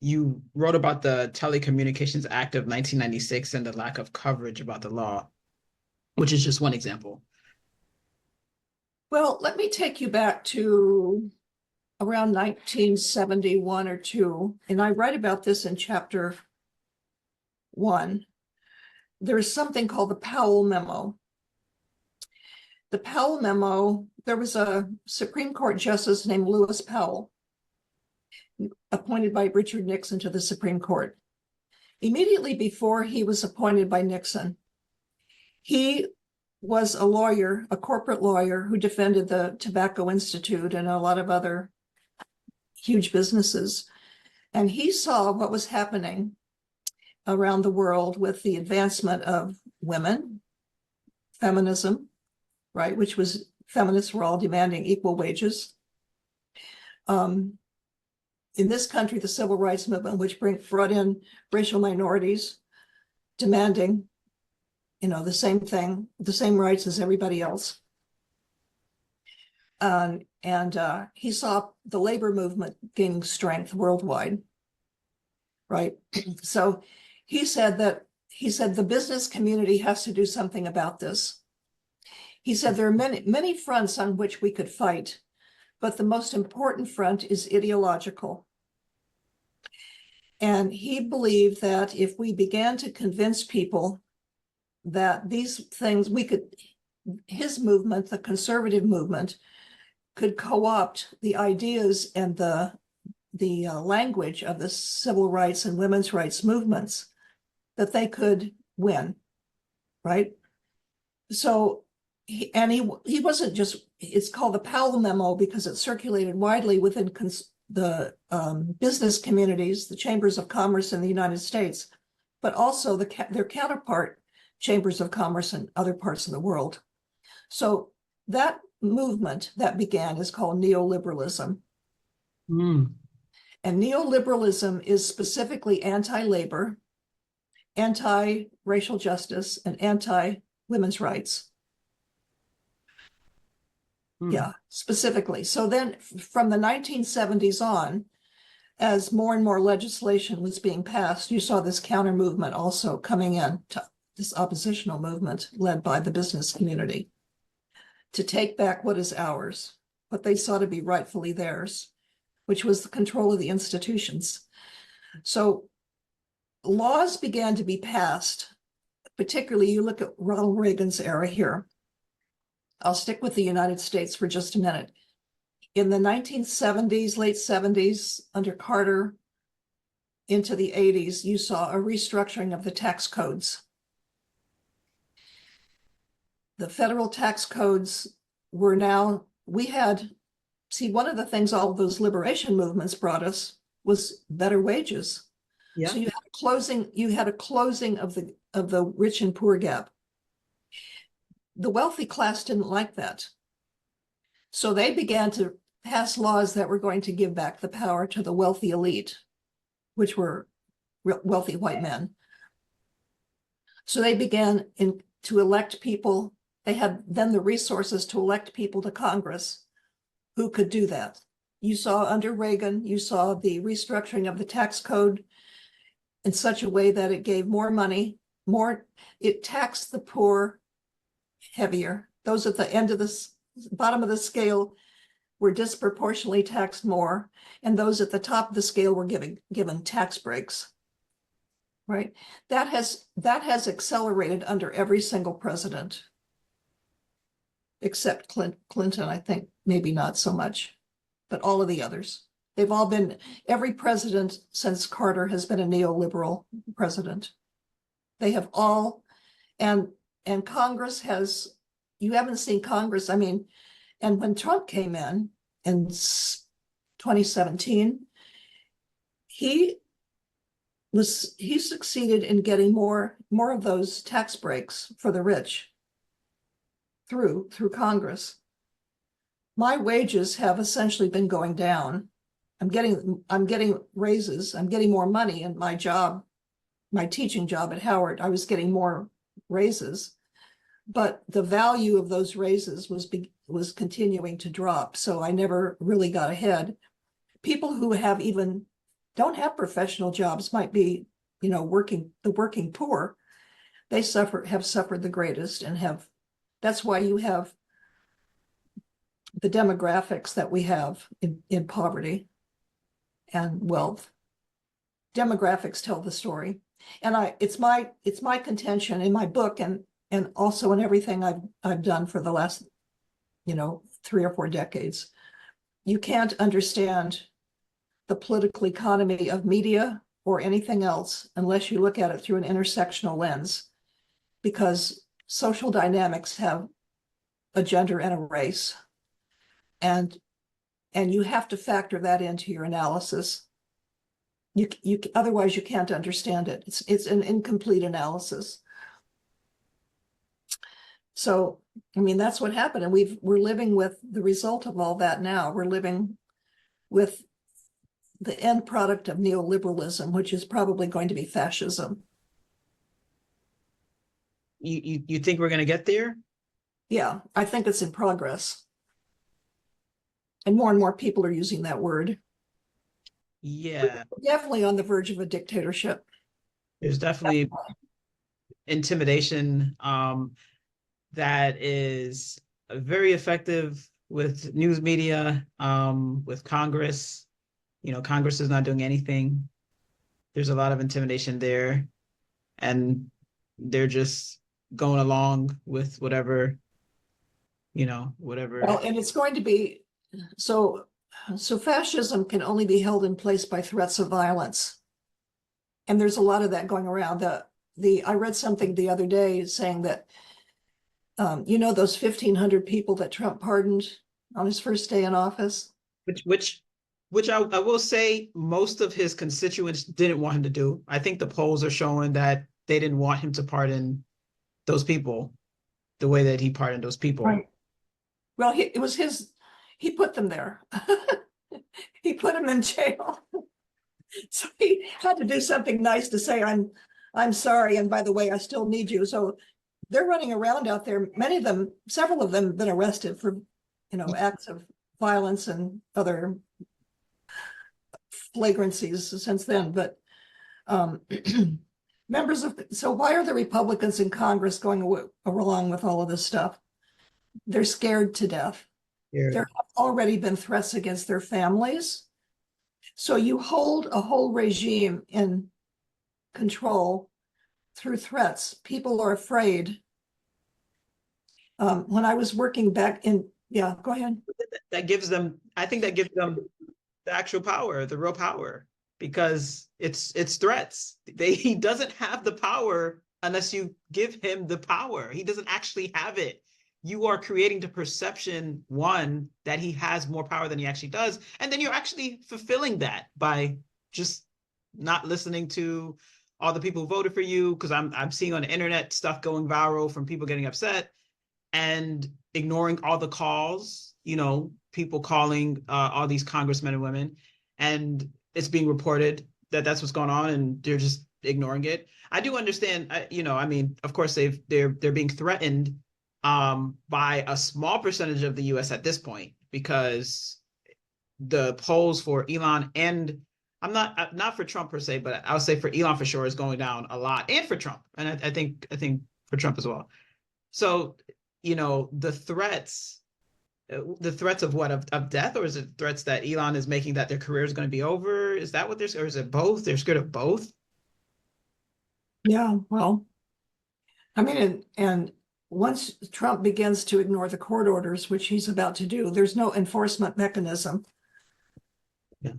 You wrote about the Telecommunications Act of 1996 and the lack of coverage about the law, which is just one example. Well, let me take you back to around 1971 or 2, and I write about this in chapter 1. There's something called the Powell Memo. The Powell Memo, there was a Supreme Court justice named Lewis Powell, appointed by Richard Nixon to the Supreme Court. Immediately before he was appointed by Nixon, He was a lawyer, a corporate lawyer who defended the Tobacco Institute and a lot of other huge businesses. And he saw what was happening around the world with the advancement of women, feminism, right, which was feminists were all demanding equal wages. In this country, the civil rights movement, which brought in racial minorities, demanding, the same thing, the same rights as everybody else. And he saw the labor movement gaining strength worldwide, right? So he said the business community has to do something about this. He said there are many fronts on which we could fight, but the most important front is ideological. And he believed that if we began to convince people that these things, his movement, the conservative movement, could co-opt the ideas and the language of the civil rights and women's rights movements, that they could win, right? So, he wasn't just, it's called the Powell Memo because it circulated widely within the business communities, the chambers of commerce in the United States, but also their counterpart chambers of commerce in other parts of the world. So that movement that began is called neoliberalism. Mm. And neoliberalism is specifically anti-labor, anti-racial justice, and anti-women's rights. Yeah, specifically. So then from the 1970s on, as more and more legislation was being passed, you saw this counter movement also coming in, to this oppositional movement led by the business community to take back what is ours, what they saw to be rightfully theirs, which was the control of the institutions. So laws began to be passed, particularly you look at Ronald Reagan's era here. I'll stick with the United States for just a minute. In the 1970s, late 70s, under Carter, into the 80s, you saw a restructuring of the tax codes. The federal tax codes were now, one of the things all of those liberation movements brought us was better wages. Yeah. So you had a closing of the rich and poor gap. The wealthy class didn't like that. So they began to pass laws that were going to give back the power to the wealthy elite, which were wealthy white men. So they began to elect people. They had then the resources to elect people to Congress who could do that. You saw under Reagan, you saw the restructuring of the tax code in such a way that it gave more money, it taxed the poor heavier. Those at the end of the bottom of the scale were disproportionately taxed more, and those at the top of the scale were given tax breaks. Right? That has accelerated under every single president, except Clinton, I think, maybe not so much, but all of the others. They've all been, every president since Carter has been a neoliberal president. They have all, and Congress has, you haven't seen Congress, and when Trump came in 2017, he succeeded in getting more of those tax breaks for the rich through Congress. My wages have essentially been going down. I'm getting raises. I'm getting more money in my job, my teaching job at Howard. I was getting more raises, but the value of those raises was continuing to drop. So I never really got ahead. People who don't have professional jobs might be, the working poor. They have suffered the greatest that's why you have the demographics that we have in poverty and wealth. Demographics tell the story. And it's my contention in my book and also in everything I've done for the last, 3 or 4 decades. You can't understand the political economy of media or anything else unless you look at it through an intersectional lens, because social dynamics have a gender and a race, and you have to factor that into your analysis. You otherwise you can't understand it. It's an incomplete analysis. So, I mean, that's what happened, and we're living with the result of all that now. We're living with the end product of neoliberalism, which is probably going to be fascism. You think we're going to get there? Yeah, I think it's in progress. And more people are using that word. Yeah, We're definitely on the verge of a dictatorship. there's definitely intimidation that is very effective with news media, with Congress. You know, Congress is not doing anything. There's a lot of intimidation there, and they're just going along with whatever, whatever. Well, and it's going to be so fascism can only be held in place by threats of violence. And there's a lot of that going around. I read something the other day saying that those 1,500 people that Trump pardoned on his first day in office. Which I will say most of his constituents didn't want him to do. I think the polls are showing that they didn't want him to pardon those people the way that he pardoned those people. Right. Well, he put them there. He put them in jail. So he had to do something nice to say, I'm sorry, and by the way, I still need you. So they're running around out there. Several of them have been arrested for, acts of violence and other flagrancies since then. But so why are the Republicans in Congress going along with all of this stuff? They're scared to death. Yeah. There have already been threats against their families. So you hold a whole regime in control through threats. People are afraid. When I was working back in, yeah, go ahead. I think that gives them the actual power, the real power, because it's threats. He doesn't have the power unless you give him the power. He doesn't actually have it. You are creating the perception, one, that he has more power than he actually does, and then you're actually fulfilling that by just not listening to all the people who voted for you, because I'm seeing on the internet stuff going viral from people getting upset and ignoring all the calls, people calling all these congressmen and women, and it's being reported that that's what's going on, and they're just ignoring it. I do understand, I mean, of course they're being threatened by a small percentage of the US at this point, because the polls for Elon, and I'm not for Trump per se, but I would say for Elon for sure, is going down a lot, and for Trump, and I think for Trump as well. So, the threats of what, of death, or is it threats that Elon is making that their career is going to be over? Is that what or is it both? They're scared of both? Yeah, well, I mean, and once Trump begins to ignore the court orders, which he's about to do, there's no enforcement mechanism. Yeah.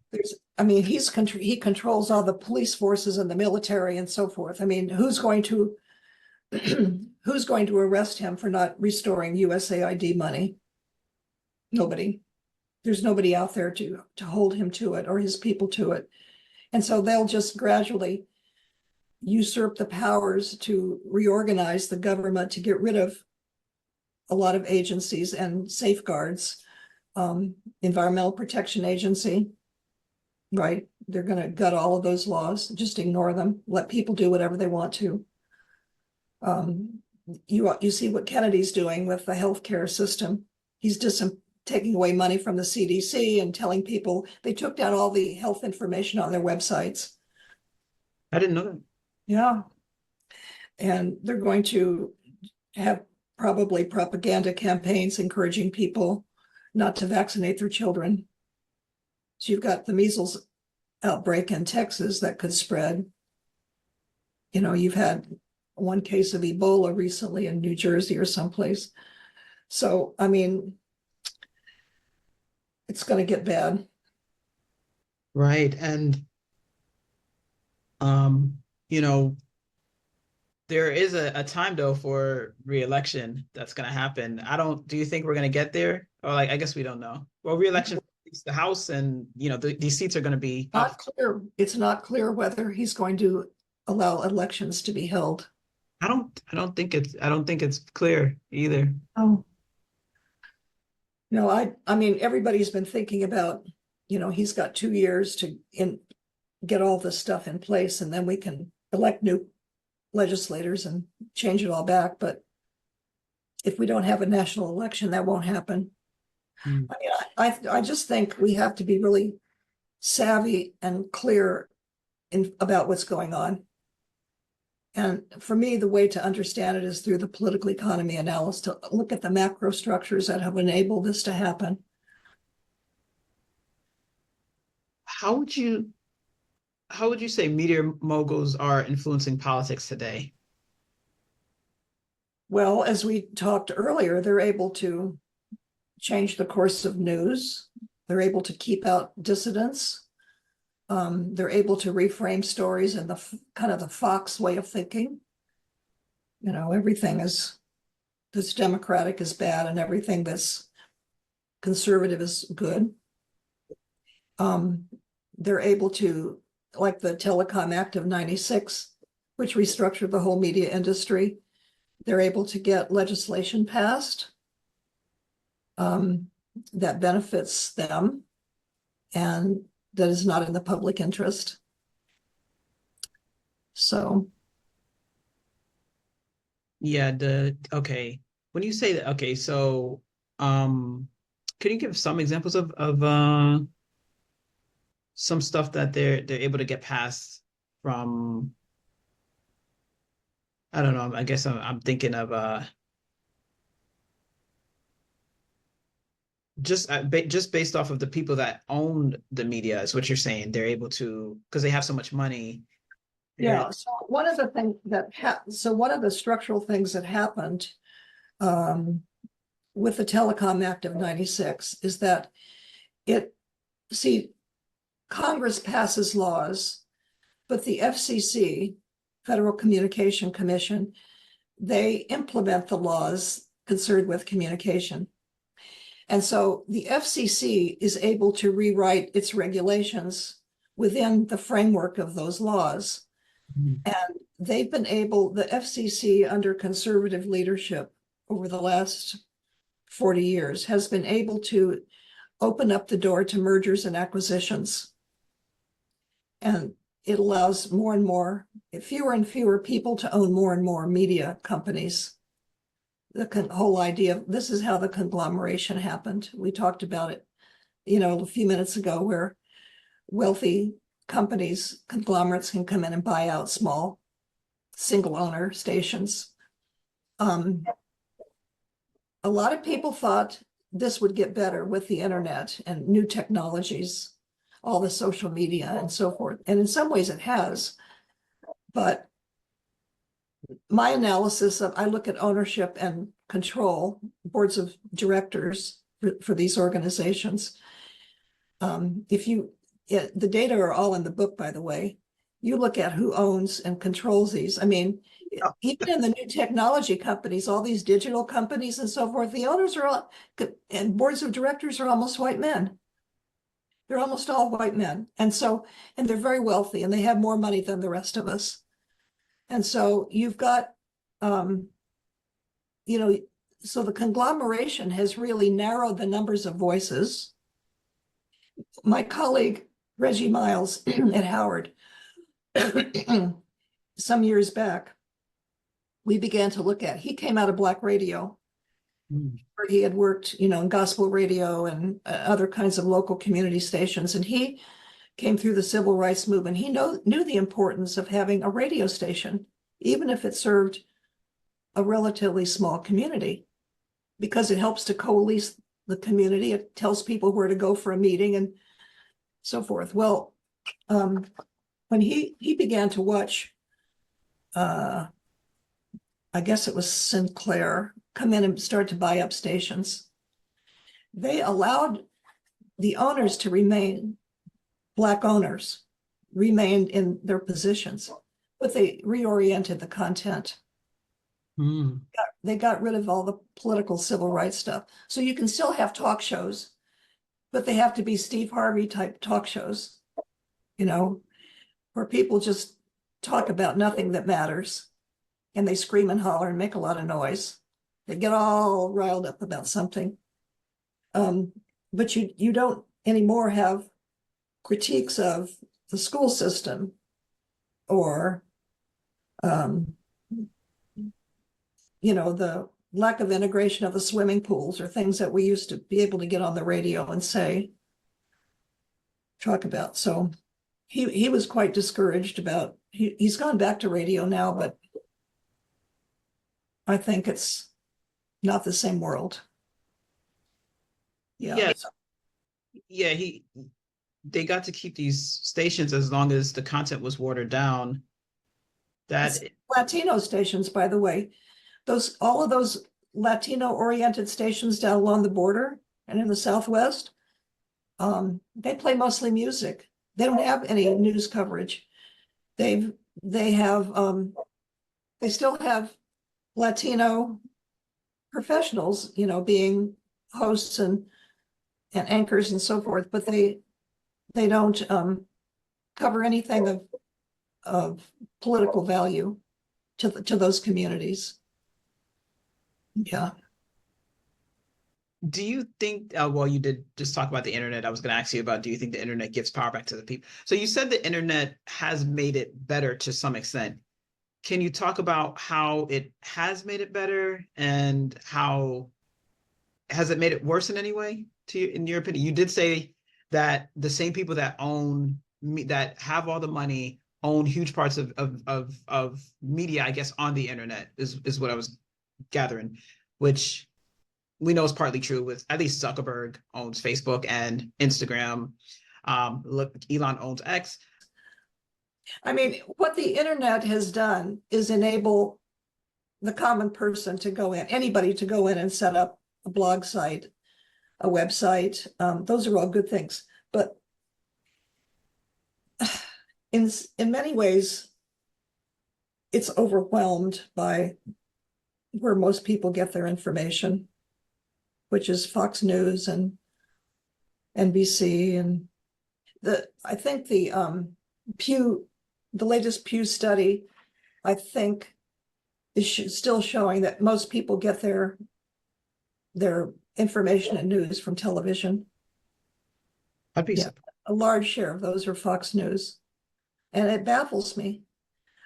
He controls all the police forces and the military and so forth. I mean, who's going to arrest him for not restoring USAID money? Nobody. There's nobody out there to hold him to it, or his people to it. And so they'll just gradually usurp the powers to reorganize the government to get rid of a lot of agencies and safeguards. Environmental Protection Agency, right? They're going to gut all of those laws, just ignore them, let people do whatever they want to. You see what Kennedy's doing with the healthcare system. He's just taking away money from the CDC and telling people, they took down all the health information on their websites. I didn't know that. Yeah. And they're going to have probably propaganda campaigns encouraging people not to vaccinate their children. So you've got the measles outbreak in Texas that could spread. You've had one case of Ebola recently in New Jersey or someplace. So, I mean, it's going to get bad. Right. And, there is a time though for re-election that's going to happen. Do you think we're going to get there? Or like, I guess we don't know. Well, re-election is the House, and these seats are going to be Not clear. It's not clear whether he's going to allow elections to be held. I don't think it's clear either. Oh. No, I mean, everybody's been thinking about, he's got 2 years to get all this stuff in place, and then we can elect new legislators and change it all back. But if we don't have a national election, that won't happen. I mean, I just think we have to be really savvy and clear about what's going on. And for me, the way to understand it is through the political economy analysis, to look at the macro structures that have enabled this to happen. How would you say media moguls are influencing politics today? Well, as we talked earlier, they're able to change the course of news. They're able to keep out dissidents. They're able to reframe stories in the kind of the Fox way of thinking. Everything that's democratic is bad, and everything that's conservative is good. They're able to, like the Telecom Act of '96, which restructured the whole media industry, they're able to get legislation passed that benefits them and that is not in the public interest. So. Yeah, okay. When you say that, okay, so can you give some examples of some stuff that they're able to get past from, I don't know, I guess I'm thinking of just based off of the people that own the media is what you're saying. They're able to, because they have so much money. Yeah. So one of the things one of the structural things that happened with the Telecom Act of '96 is that Congress passes laws, but the FCC, Federal Communication Commission, they implement the laws concerned with communication. And so the FCC is able to rewrite its regulations within the framework of those laws. Mm-hmm. And they've been the FCC under conservative leadership over the last 40 years has been able to open up the door to mergers and acquisitions. And it allows fewer and fewer people to own more and more media companies. The whole idea of this is how the conglomeration happened. We talked about it, a few minutes ago, where wealthy conglomerates can come in and buy out small single owner stations. A lot of people thought this would get better with the internet and new technologies, all the social media and so forth. And in some ways it has, but my analysis I look at ownership and control, boards of directors for these organizations. The data are all in the book, by the way. You look at who owns and controls these. I mean, even in the new technology companies, all these digital companies and so forth, the owners and boards of directors are almost white men. They're almost all white men. And they're very wealthy and they have more money than the rest of us. And so you've got, so the conglomeration has really narrowed the numbers of voices. My colleague, Reggie Miles at Howard, some years back, we began to look at, he came out of Black radio, where he had worked, in gospel radio and other kinds of local community stations. And he came through the civil rights movement. He knew the importance of having a radio station, even if it served a relatively small community, because it helps to coalesce the community. It tells people where to go for a meeting and so forth. Well, when he began to watch, I guess it was Sinclair, come in and start to buy up stations, they allowed the owners to remain, Black owners remained in their positions, but they reoriented the content. Hmm. They got rid of all the political civil rights stuff. So you can still have talk shows, but they have to be Steve Harvey type talk shows, you know, where people just talk about nothing that matters and they scream and holler and make a lot of noise. They get all riled up about something. But you don't anymore have critiques of the school system or the lack of integration of the swimming pools or things that we used to be able to get on the radio and talk about. So he was quite discouraged about, he's gone back to radio now, but I think it's not the same world. Yeah. Yes. Yeah, they got to keep these stations as long as the content was watered down. That Latino stations, by the way, all of those Latino-oriented stations down along the border and in the Southwest, they play mostly music. They don't have any news coverage. They still have Latino professionals, being hosts and anchors and so forth, but they don't cover anything of political value to those communities. Yeah. Do you think, well, you did just talk about the internet. I was going to ask you about, do you think the internet gives power back to the people? So you said the internet has made it better to some extent. Can you talk about how it has made it better and how has it made it worse in any way to you, in your opinion? You did say that the same people that that have all the money own huge parts of media, I guess, on the internet is what I was gathering, which we know is partly true with at least Zuckerberg owns Facebook and Instagram. Look, Elon owns X. I mean, what the internet has done is enable the common person to go in, anybody to go in and set up a blog site, a website. Those are all good things. But in many ways, it's overwhelmed by where most people get their information, which is Fox News and NBC. And I think the latest Pew study, I think, is still showing that most people get their information and news from television. I'd be a large share of those are Fox News. And it baffles me.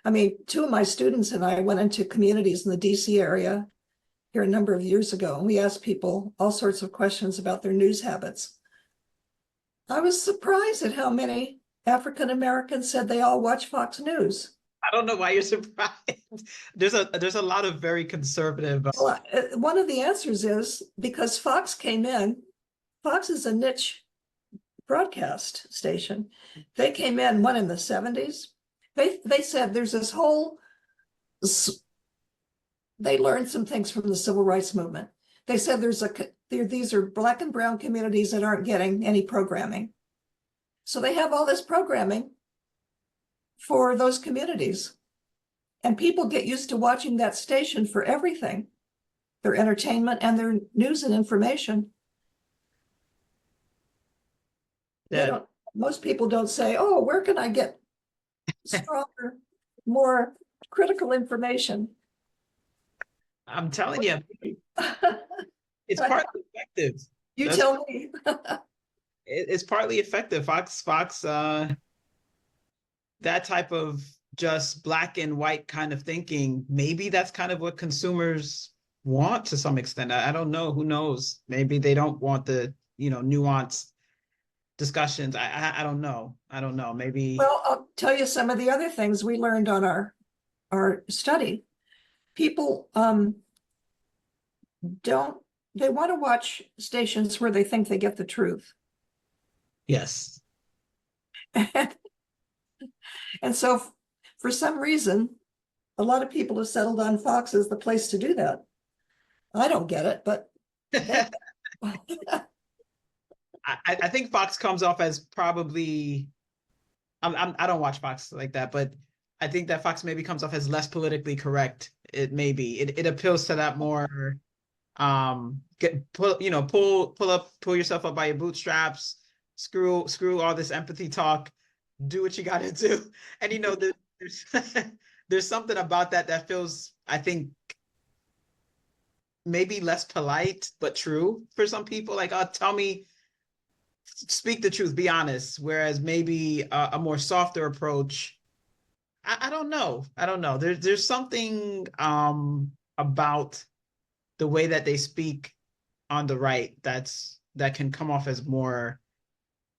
I mean, two of my students and I went into communities in the DC area here a number of years ago, and we asked people all sorts of questions about their news habits. I was surprised at how many African Americans said they all watch Fox News. I don't know why you're surprised. There's a lot of very conservative. Well, one of the answers is because Fox came in. Fox is a niche broadcast station. They came in in the 70s. They said there's this whole. They learned some things from the civil rights movement. They said these are Black and brown communities that aren't getting any programming. So they have all this programming for those communities. And people get used to watching that station for everything, their entertainment and their news and information. Most people don't say, oh, where can I get stronger, more critical information? I'm telling you, it's partly effective. Tell me. It's partly effective. Fox, that type of just black and white kind of thinking, maybe that's kind of what consumers want to some extent. I don't know. Who knows? Maybe they don't want the, nuanced discussions. I don't know. Maybe. Well, I'll tell you some of the other things we learned on our study. People they want to watch stations where they think they get the truth. Yes. And so for some reason, a lot of people have settled on Fox as the place to do that. I don't get it, but I think Fox comes off as probably, I don't watch Fox like that, but I think that Fox maybe comes off as less politically correct. It may be. It appeals to that more pull yourself up by your bootstraps, screw all this empathy talk, do what you gotta do. And there's there's something about that feels, I think, maybe less polite but true for some people. Like, oh, tell me, speak the truth, be honest. Whereas maybe a more softer approach, I don't know. I don't know. There's something about the way that they speak on the right that can come off as more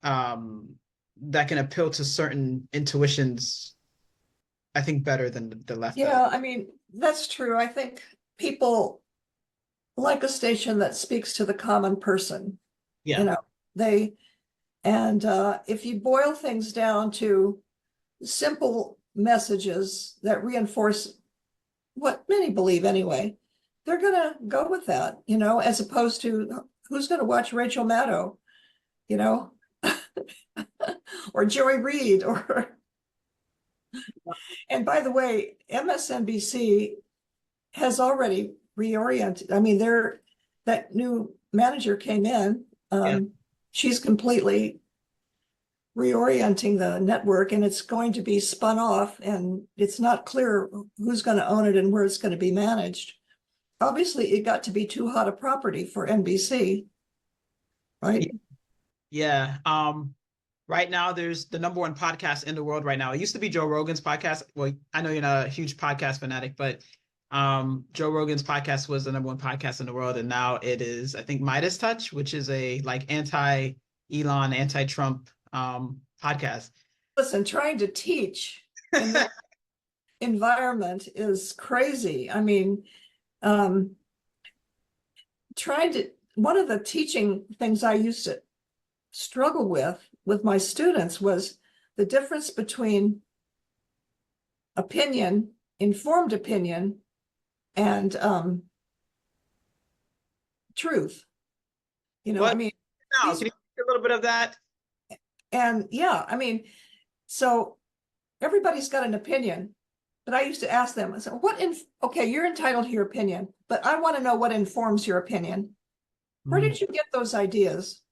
that can appeal to certain intuitions, I think, better than the left does. Yeah, I mean, that's true. I think people like a station that speaks to the common person. Yeah. You know, if you boil things down to simple messages that reinforce what many believe anyway, they're going to go with that, as opposed to who's going to watch Rachel Maddow, or Joy Reid, and by the way, MSNBC has already reoriented. I mean, that new manager came in. She's completely reorienting the network, and it's going to be spun off, and it's not clear who's going to own it and where it's going to be managed. Obviously, it got to be too hot a property for NBC, right? Yeah. Right now, there's the number one podcast in the world right now. It used to be Joe Rogan's podcast. Well, I know you're not a huge podcast fanatic, but Joe Rogan's podcast was the number one podcast in the world, and now it is, I think, Midas Touch, which is a like anti-Elon, anti-Trump podcast. Listen, trying to teach in that environment is crazy. I mean, one of the teaching things I used to struggle with my students was the difference between opinion, informed opinion, and truth. What? I mean, Now, can you speak a little bit of that? And yeah, I mean, so everybody's got an opinion, but I used to ask them, I said, okay, you're entitled to your opinion, but I want to know what informs your opinion. Where did you get those ideas?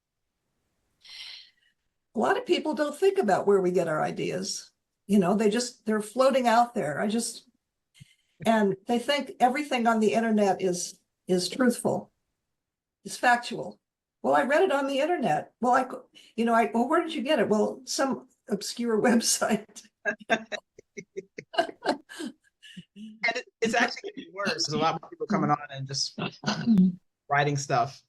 A lot of people don't think about where we get our ideas. They're floating out there. And they think everything on the internet is truthful, is factual. Well, I read it on the internet. Well, where did you get it? Well, some obscure website. And it's actually getting worse. There's a lot more people coming on and just writing stuff.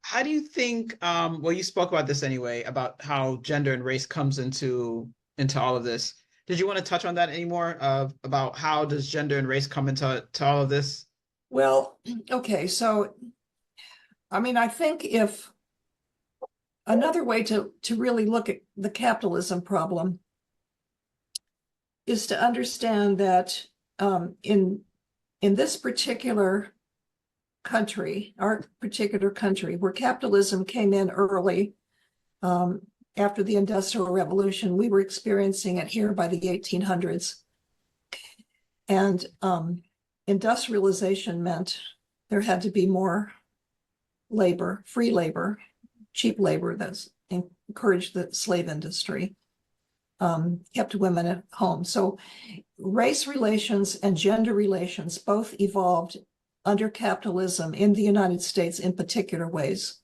How do you think, well, you spoke about this anyway, about how gender and race comes into all of this. Did you want to touch on that anymore, about how does gender and race come into all of this? Well, okay, so, I mean, I think if another way to really look at the capitalism problem is to understand that in this particular country, our particular country, where capitalism came in early after the Industrial Revolution, we were experiencing it here by the 1800s. And industrialization meant there had to be more labor, free labor, cheap labor that's encouraged the slave industry, kept women at home. So race relations and gender relations both evolved under capitalism in the United States in particular ways.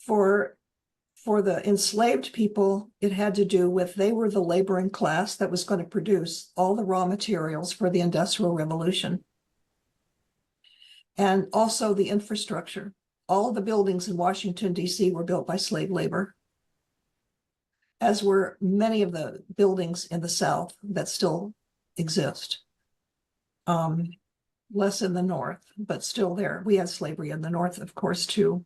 For the enslaved people, it had to do with they were the laboring class that was going to produce all the raw materials for the Industrial Revolution. And also the infrastructure. All the buildings in Washington, D.C. were built by slave labor, as were many of the buildings in the South that still exist. Less in the North, but still there. We had slavery in the North, of course, too.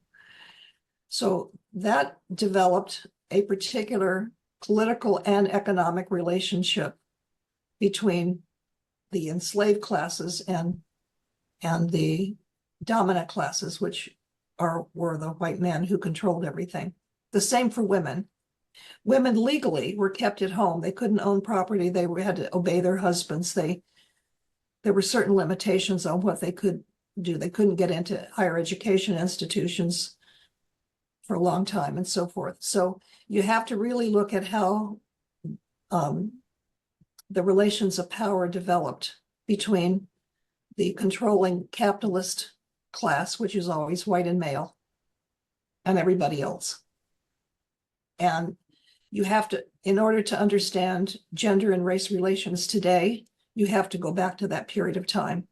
So that developed a particular political and economic relationship between the enslaved classes and the dominant classes, which were the white men who controlled everything. The same for women. Women legally were kept at home. They couldn't own property. They had to obey their husbands. There were certain limitations on what they could do. They couldn't get into higher education institutions for a long time and so forth. So you have to really look at how the relations of power developed between the controlling capitalist class, which is always white and male, and everybody else. And you have to, in order to understand gender and race relations today, you have to go back to that period of time.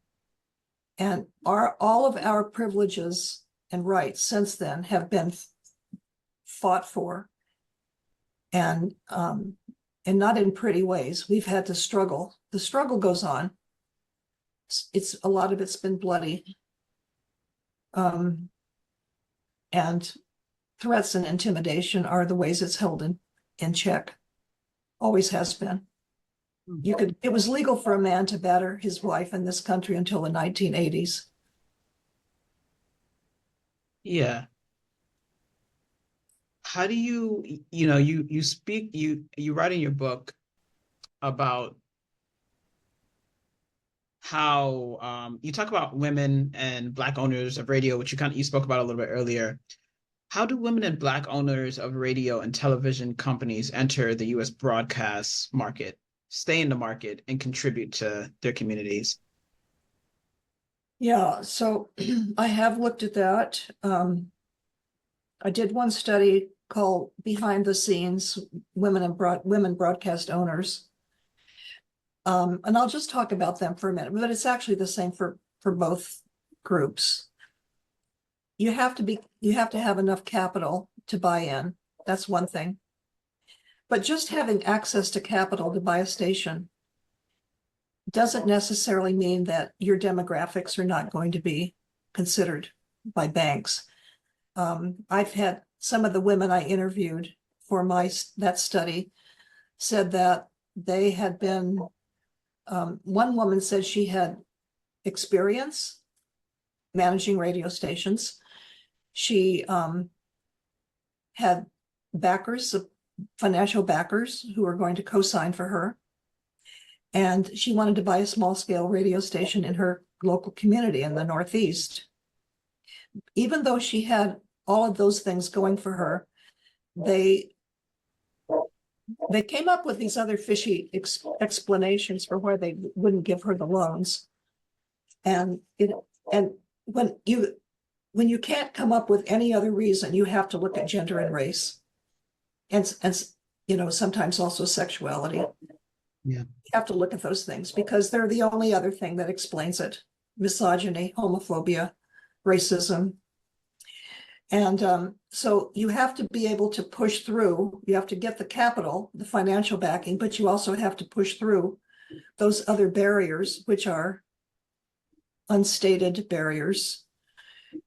And all of our privileges and rights since then have been fought for, and not in pretty ways. We've had to struggle. The struggle goes on. It's a lot of it's been bloody, and threats and intimidation are the ways it's held in check. Always has been. It was legal for a man to batter his wife in this country until the 1980s. Yeah. How do you write in your book about how you talk about women and Black owners of radio, which you spoke about a little bit earlier. How do women and Black owners of radio and television companies enter the U.S. broadcast market, stay in the market, and contribute to their communities? Yeah, so I have looked at that. I did one study called Behind the Scenes, Women Broadcast Owners. And I'll just talk about them for a minute, but it's actually the same for both groups. You have to have enough capital to buy in. That's one thing. But just having access to capital to buy a station doesn't necessarily mean that your demographics are not going to be considered by banks. I've had some of the women I interviewed for that study said that they had been, one woman said she had experience managing radio stations. She had backers, financial backers who were going to co-sign for her. And she wanted to buy a small scale radio station in her local community in the Northeast. Even though she had all of those things going for her, they came up with these other fishy explanations for why they wouldn't give her the loans. And when you can't come up with any other reason, you have to look at gender and race, and sometimes also sexuality. Yeah. You have to look at those things because they're the only other thing that explains it. Misogyny, homophobia, racism. And so you have to be able to push through. You have to get the capital, the financial backing, but you also have to push through those other barriers, which are unstated barriers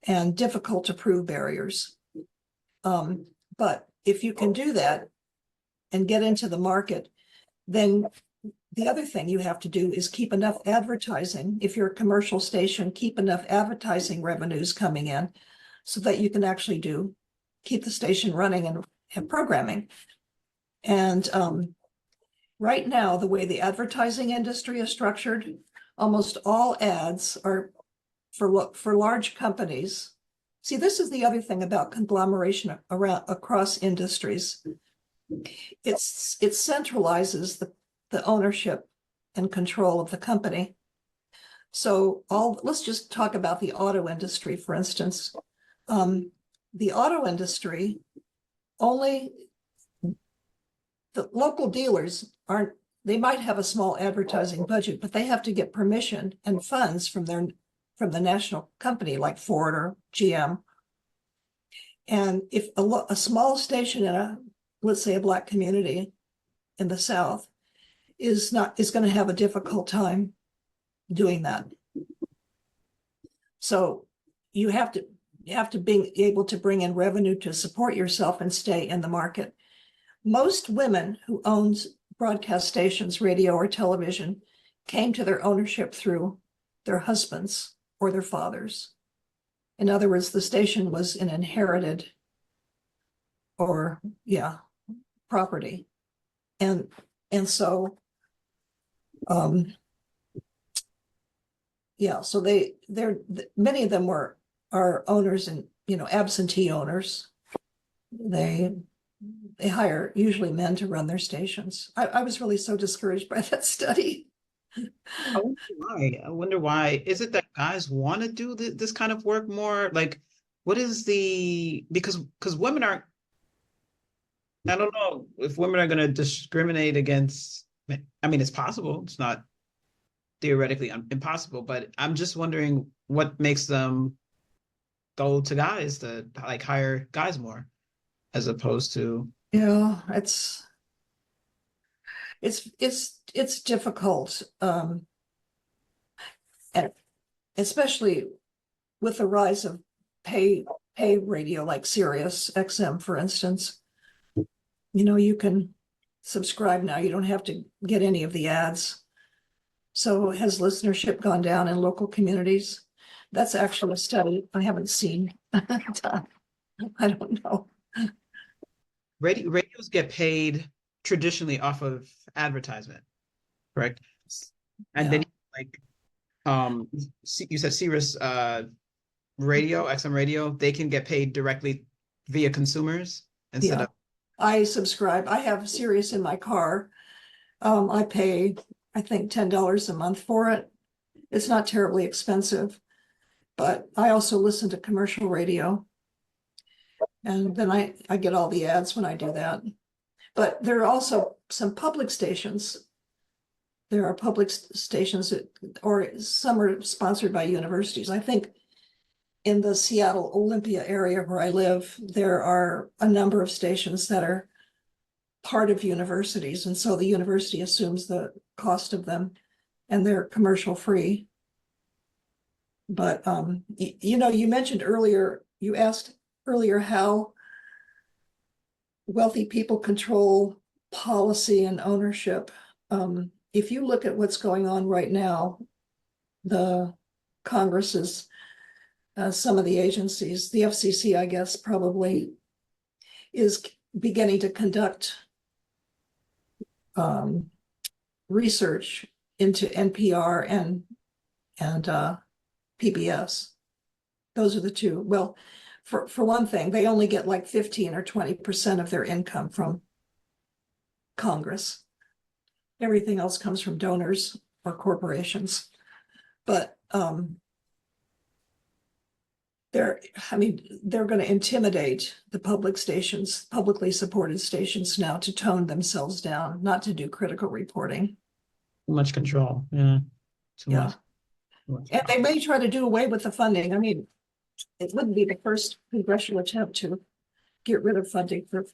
and difficult to prove barriers. But if you can do that and get into the market, then the other thing you have to do is keep enough advertising. If you're a commercial station, keep enough advertising revenues coming in so that you can actually keep the station running and have programming. And right now, the way the advertising industry is structured, almost all ads are for large companies. See, this is the other thing about conglomeration across industries. It centralizes the ownership and control of the company. So let's just talk about the auto industry, for instance. The auto industry, only the local dealers they might have a small advertising budget, but they have to get permission and funds from the national company like Ford or GM. And if a small station in let's say a Black community in the South is going to have a difficult time doing that. So you have to be able to bring in revenue to support yourself and stay in the market. Most women who own broadcast stations, radio or television, came to their ownership through their husbands or their fathers. In other words, the station was an inherited property. And so yeah, so they're many of them are owners and, you know, absentee owners. They hire usually men to run their stations. I was really so discouraged by that study. I wonder why. I wonder why. Is it that guys want to do this kind of work more? Like, what is the because women aren't. I don't know if women are going to discriminate against. I mean, it's possible. It's not theoretically impossible, but I'm just wondering what makes them go to guys to like hire guys more as opposed to. Yeah, it's difficult, and especially with the rise of pay radio like Sirius XM, for instance. You know, you can subscribe now. You don't have to get any of the ads. So has listenership gone down in local communities? That's actually a study I haven't seen. I don't know. Radios get paid traditionally off of advertisement, correct? And Yeah. then like you said Sirius radio, XM radio, they can get paid directly via consumers instead Yeah. of. I subscribe. I have Sirius in my car. I pay, I think, $10 a month for it. It's not terribly expensive, but I also listen to commercial radio. And then I get all the ads when I do that. But there are also some public stations. There are public stations or some are sponsored by universities. I think in the Seattle Olympia area where I live, there are a number of stations that are part of universities. And so the university assumes the cost of them and they're commercial free. But, you know, you mentioned earlier, you asked earlier how wealthy people control policy and ownership. If you look at what's going on right now, the Congresses, some of the agencies, the FCC, I guess, probably is beginning to conduct research into NPR and PBS. Those are the two. Well, for one thing, they only get like 15 or 20% of their income from Congress. Everything else comes from donors or corporations. But they're going to intimidate the public stations, publicly supported stations now to tone themselves down, not to do critical reporting. Too much control. Yeah. Too Yeah. much. And they may try to do away with the funding. I mean, it wouldn't be the first congressional attempt to get rid of funding for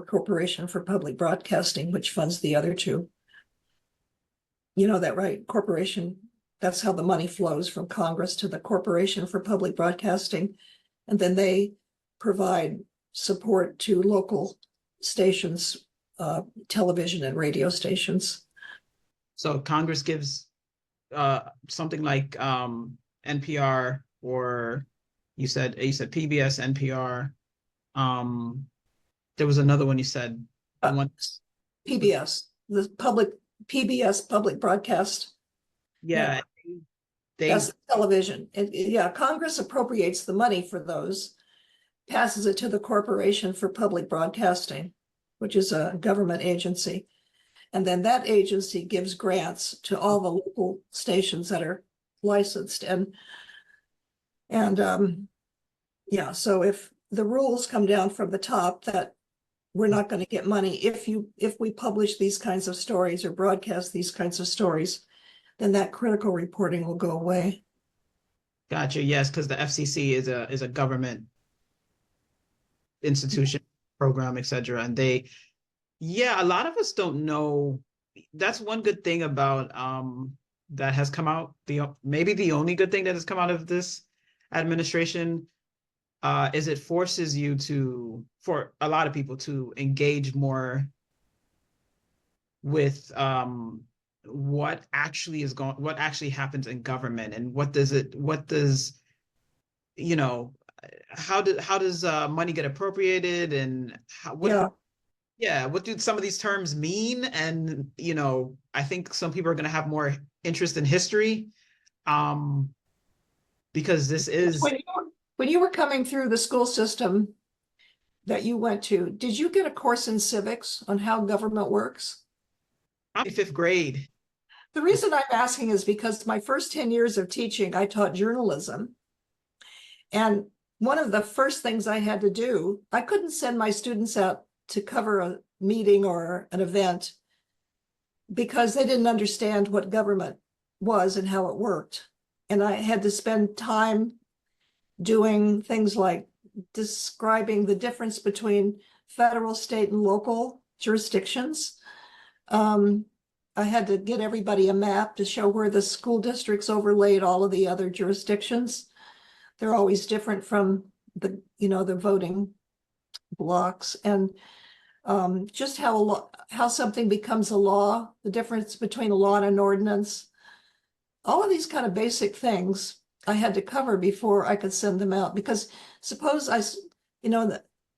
Corporation for Public Broadcasting, which funds the other two. You know that, right? Corporation, that's how the money flows from Congress to the Corporation for Public Broadcasting. And then they provide support to local stations, television and radio stations. So Congress gives something like NPR, or you said PBS, NPR. There was another one you said. One. PBS, the public PBS public broadcast. Yeah, that's television. Yeah, Congress appropriates the money for those, passes it to the Corporation for Public Broadcasting, which is a government agency. And then that agency gives grants to all the local stations that are licensed. And yeah, so if the rules come down from the top that we're not going to get money if we publish these kinds of stories or broadcast these kinds of stories, then that critical reporting will go away. Gotcha. Yes, because the FCC is a government institution, program, etc. And a lot of us don't know. That's one good thing about that has come out. Maybe the only good thing that has come out of this administration is it forces you for a lot of people to engage more with what actually happens in government, and how does money get appropriated, and Yeah, what do some of these terms mean? And, I think some people are going to have more interest in history, um, because this is, When you were coming through the school system that you went to, did you get a course in civics on how government works? I'm in fifth grade. The reason I'm asking is because my first 10 years of teaching, I taught journalism. And one of the first things I had to do, I couldn't send my students out to cover a meeting or an event because they didn't understand what government was and how it worked. And I had to spend time doing things like describing the difference between federal, state, and local jurisdictions. Um, I had to get everybody a map to show where the school districts overlaid all of the other jurisdictions. They're always different from the voting blocks, and just how something becomes a law, the difference between a law and an ordinance, all of these kind of basic things I had to cover before I could send them out. Because suppose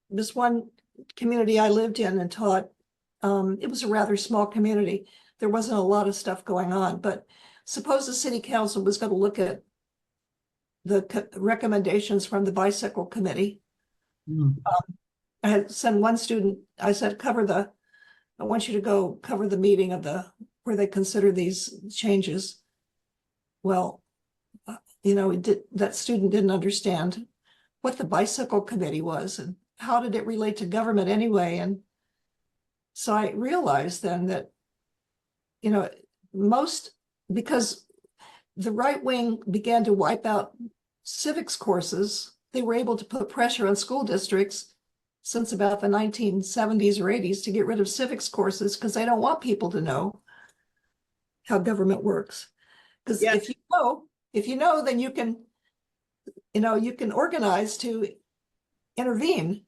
this one community I lived in and taught, it was a rather small community. There wasn't a lot of stuff going on, but suppose the city council was going to look at the recommendations from the bicycle committee. Mm. I had sent one student, I said, I want you to go cover the meeting where they consider these changes. Well, that student didn't understand what the bicycle committee was and how did it relate to government anyway. And so I realized then that, because the right wing began to wipe out civics courses, they were able to put pressure on school districts since about the 1970s or 80s to get rid of civics courses because they don't want people to know how government works. Because Yeah, if you know, then you can organize to intervene.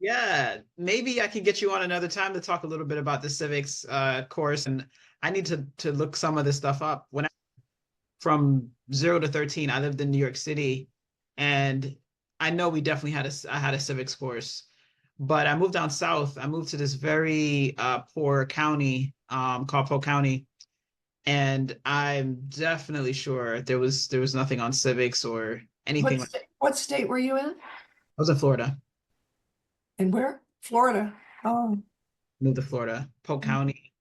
yeah. Maybe I can get you on another time to talk a little bit about the civics course, and I need to look some of this stuff up. From 0 to 13, I lived in New York City, and I know we definitely I had a civics course, but I moved down south. I moved to this very poor county called Polk County, and I'm definitely sure there was nothing on civics or anything like. What state were you in? I was in Florida. And where? Florida. Oh, Moved to Florida, Polk County,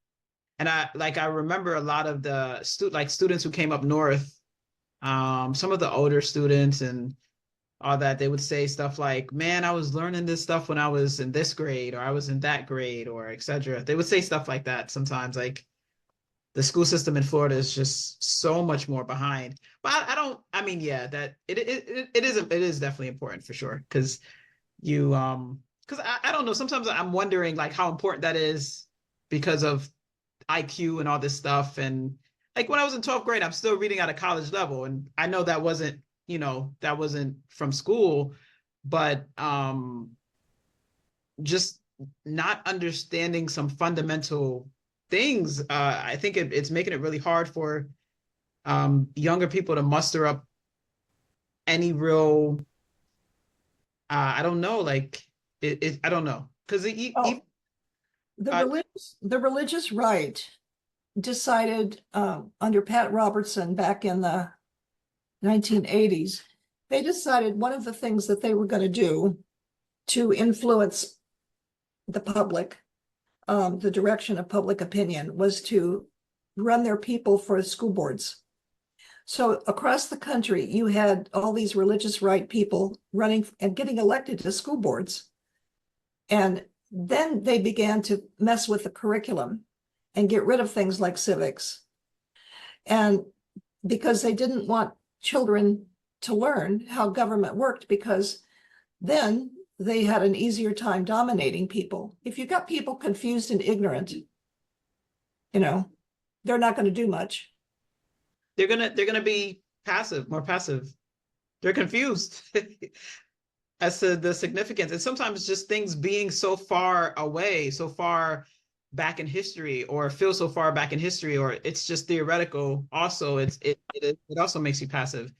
and I remember a lot of the students who came up north. Some of the older students and all that, they would say stuff like, man, I was learning this stuff when I was in this grade, or I was in that grade, or etc. They would say stuff like that sometimes. Like, the school system in Florida is just so much more behind. But I don't. I mean, yeah, that it is definitely important for sure, because because I don't know. Sometimes I'm wondering like how important that is because of IQ and all this stuff. And like when I was in 12th grade, I'm still reading at a college level, and I know that wasn't from school, but just not understanding some fundamental things. I think it's making it really hard for younger people to muster up any real. I don't know, like I don't know, because oh, uh, the religious right decided under Pat Robertson back in the 1980s. They decided one of the things that they were going to do to influence the public, the direction of public opinion, was to run their people for school boards. So across the country, you had all these religious right people running and getting elected to school boards. And then they began to mess with the curriculum and get rid of things like civics. And because they didn't want children to learn how government worked, because then they had an easier time dominating people. If you got people confused and ignorant, they're not going to do much. they're gonna be passive, more passive. They're confused as to the significance, and sometimes just things being so far away, so far back in history, or feel so far back in history, or it's just theoretical. Also, it also makes you passive.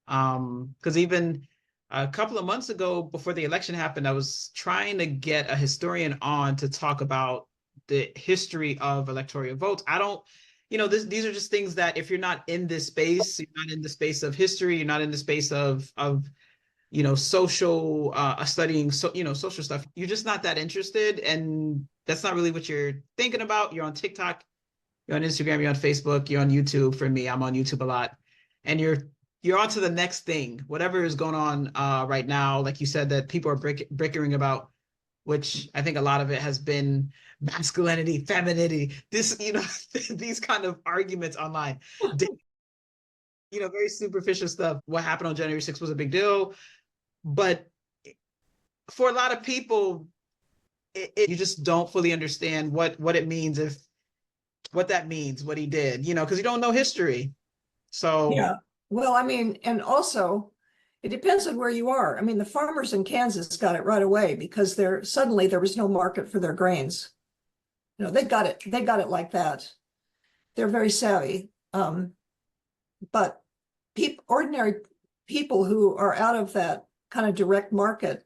Because even a couple of months ago, before the election happened, I was trying to get a historian on to talk about the history of electoral votes. I don't, these are just things that if you're not in this space, you're not in the space of history, you're not in the space of social studying, social stuff, you're just not that interested, and that's not really what you're thinking about. You're on TikTok, you're on Instagram, you're on Facebook, you're on YouTube. For me, I'm on YouTube a lot, and you're on to the next thing, whatever is going on right now. Like you said, that people are bickering about, which I think a lot of it has been masculinity, femininity, this, these kind of arguments online. Very superficial stuff. What happened on January 6th was a big deal, but for a lot of people, you just don't fully understand what it means, what that means, what he did, because you don't know history. So Yeah. Well, I mean, and also it depends on where you are. I mean, the farmers in Kansas got it right away because suddenly there was no market for their grains. They got it like that. They're very savvy. But ordinary people who are out of that kind of direct market,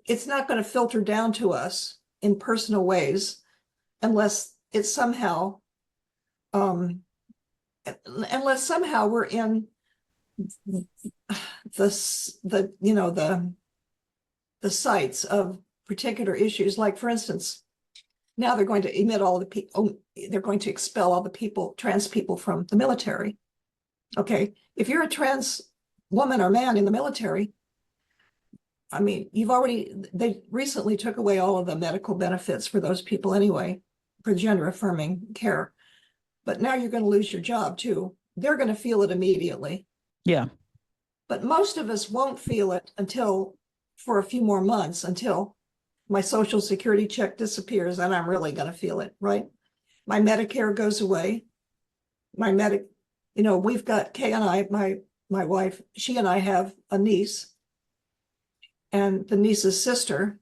it's not going to filter down to us in personal ways unless it's somehow we're in the sites of particular issues. Like, for instance, now they're going to emit all the people, they're going to expel all the trans people from the military. Okay, if you're a trans woman or man in the military, I mean, they recently took away all of the medical benefits for those people anyway, for gender affirming care. But now you're going to lose your job too. They're going to feel it immediately. Yeah. But most of us won't feel it for a few more months, until my Social Security check disappears, and I'm really going to feel it, right? My Medicare goes away. We've got Kay and I, my wife, she and I have a niece, and the niece's sister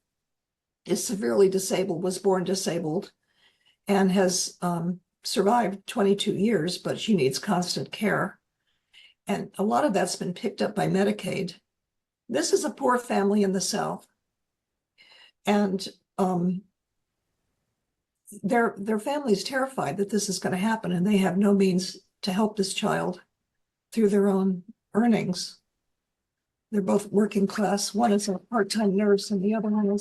is severely disabled, was born disabled, and has survived 22 years, but she needs constant care. And a lot of that's been picked up by Medicaid. This is a poor family in the South. And their family's terrified that this is going to happen, and they have no means to help this child through their own earnings. They're both working class. One is a part-time nurse, and the other one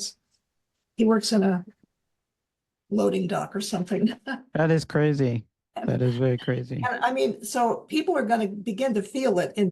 he works in a loading dock or something. That is crazy. That is very crazy. And I mean, so people are going to begin to feel it in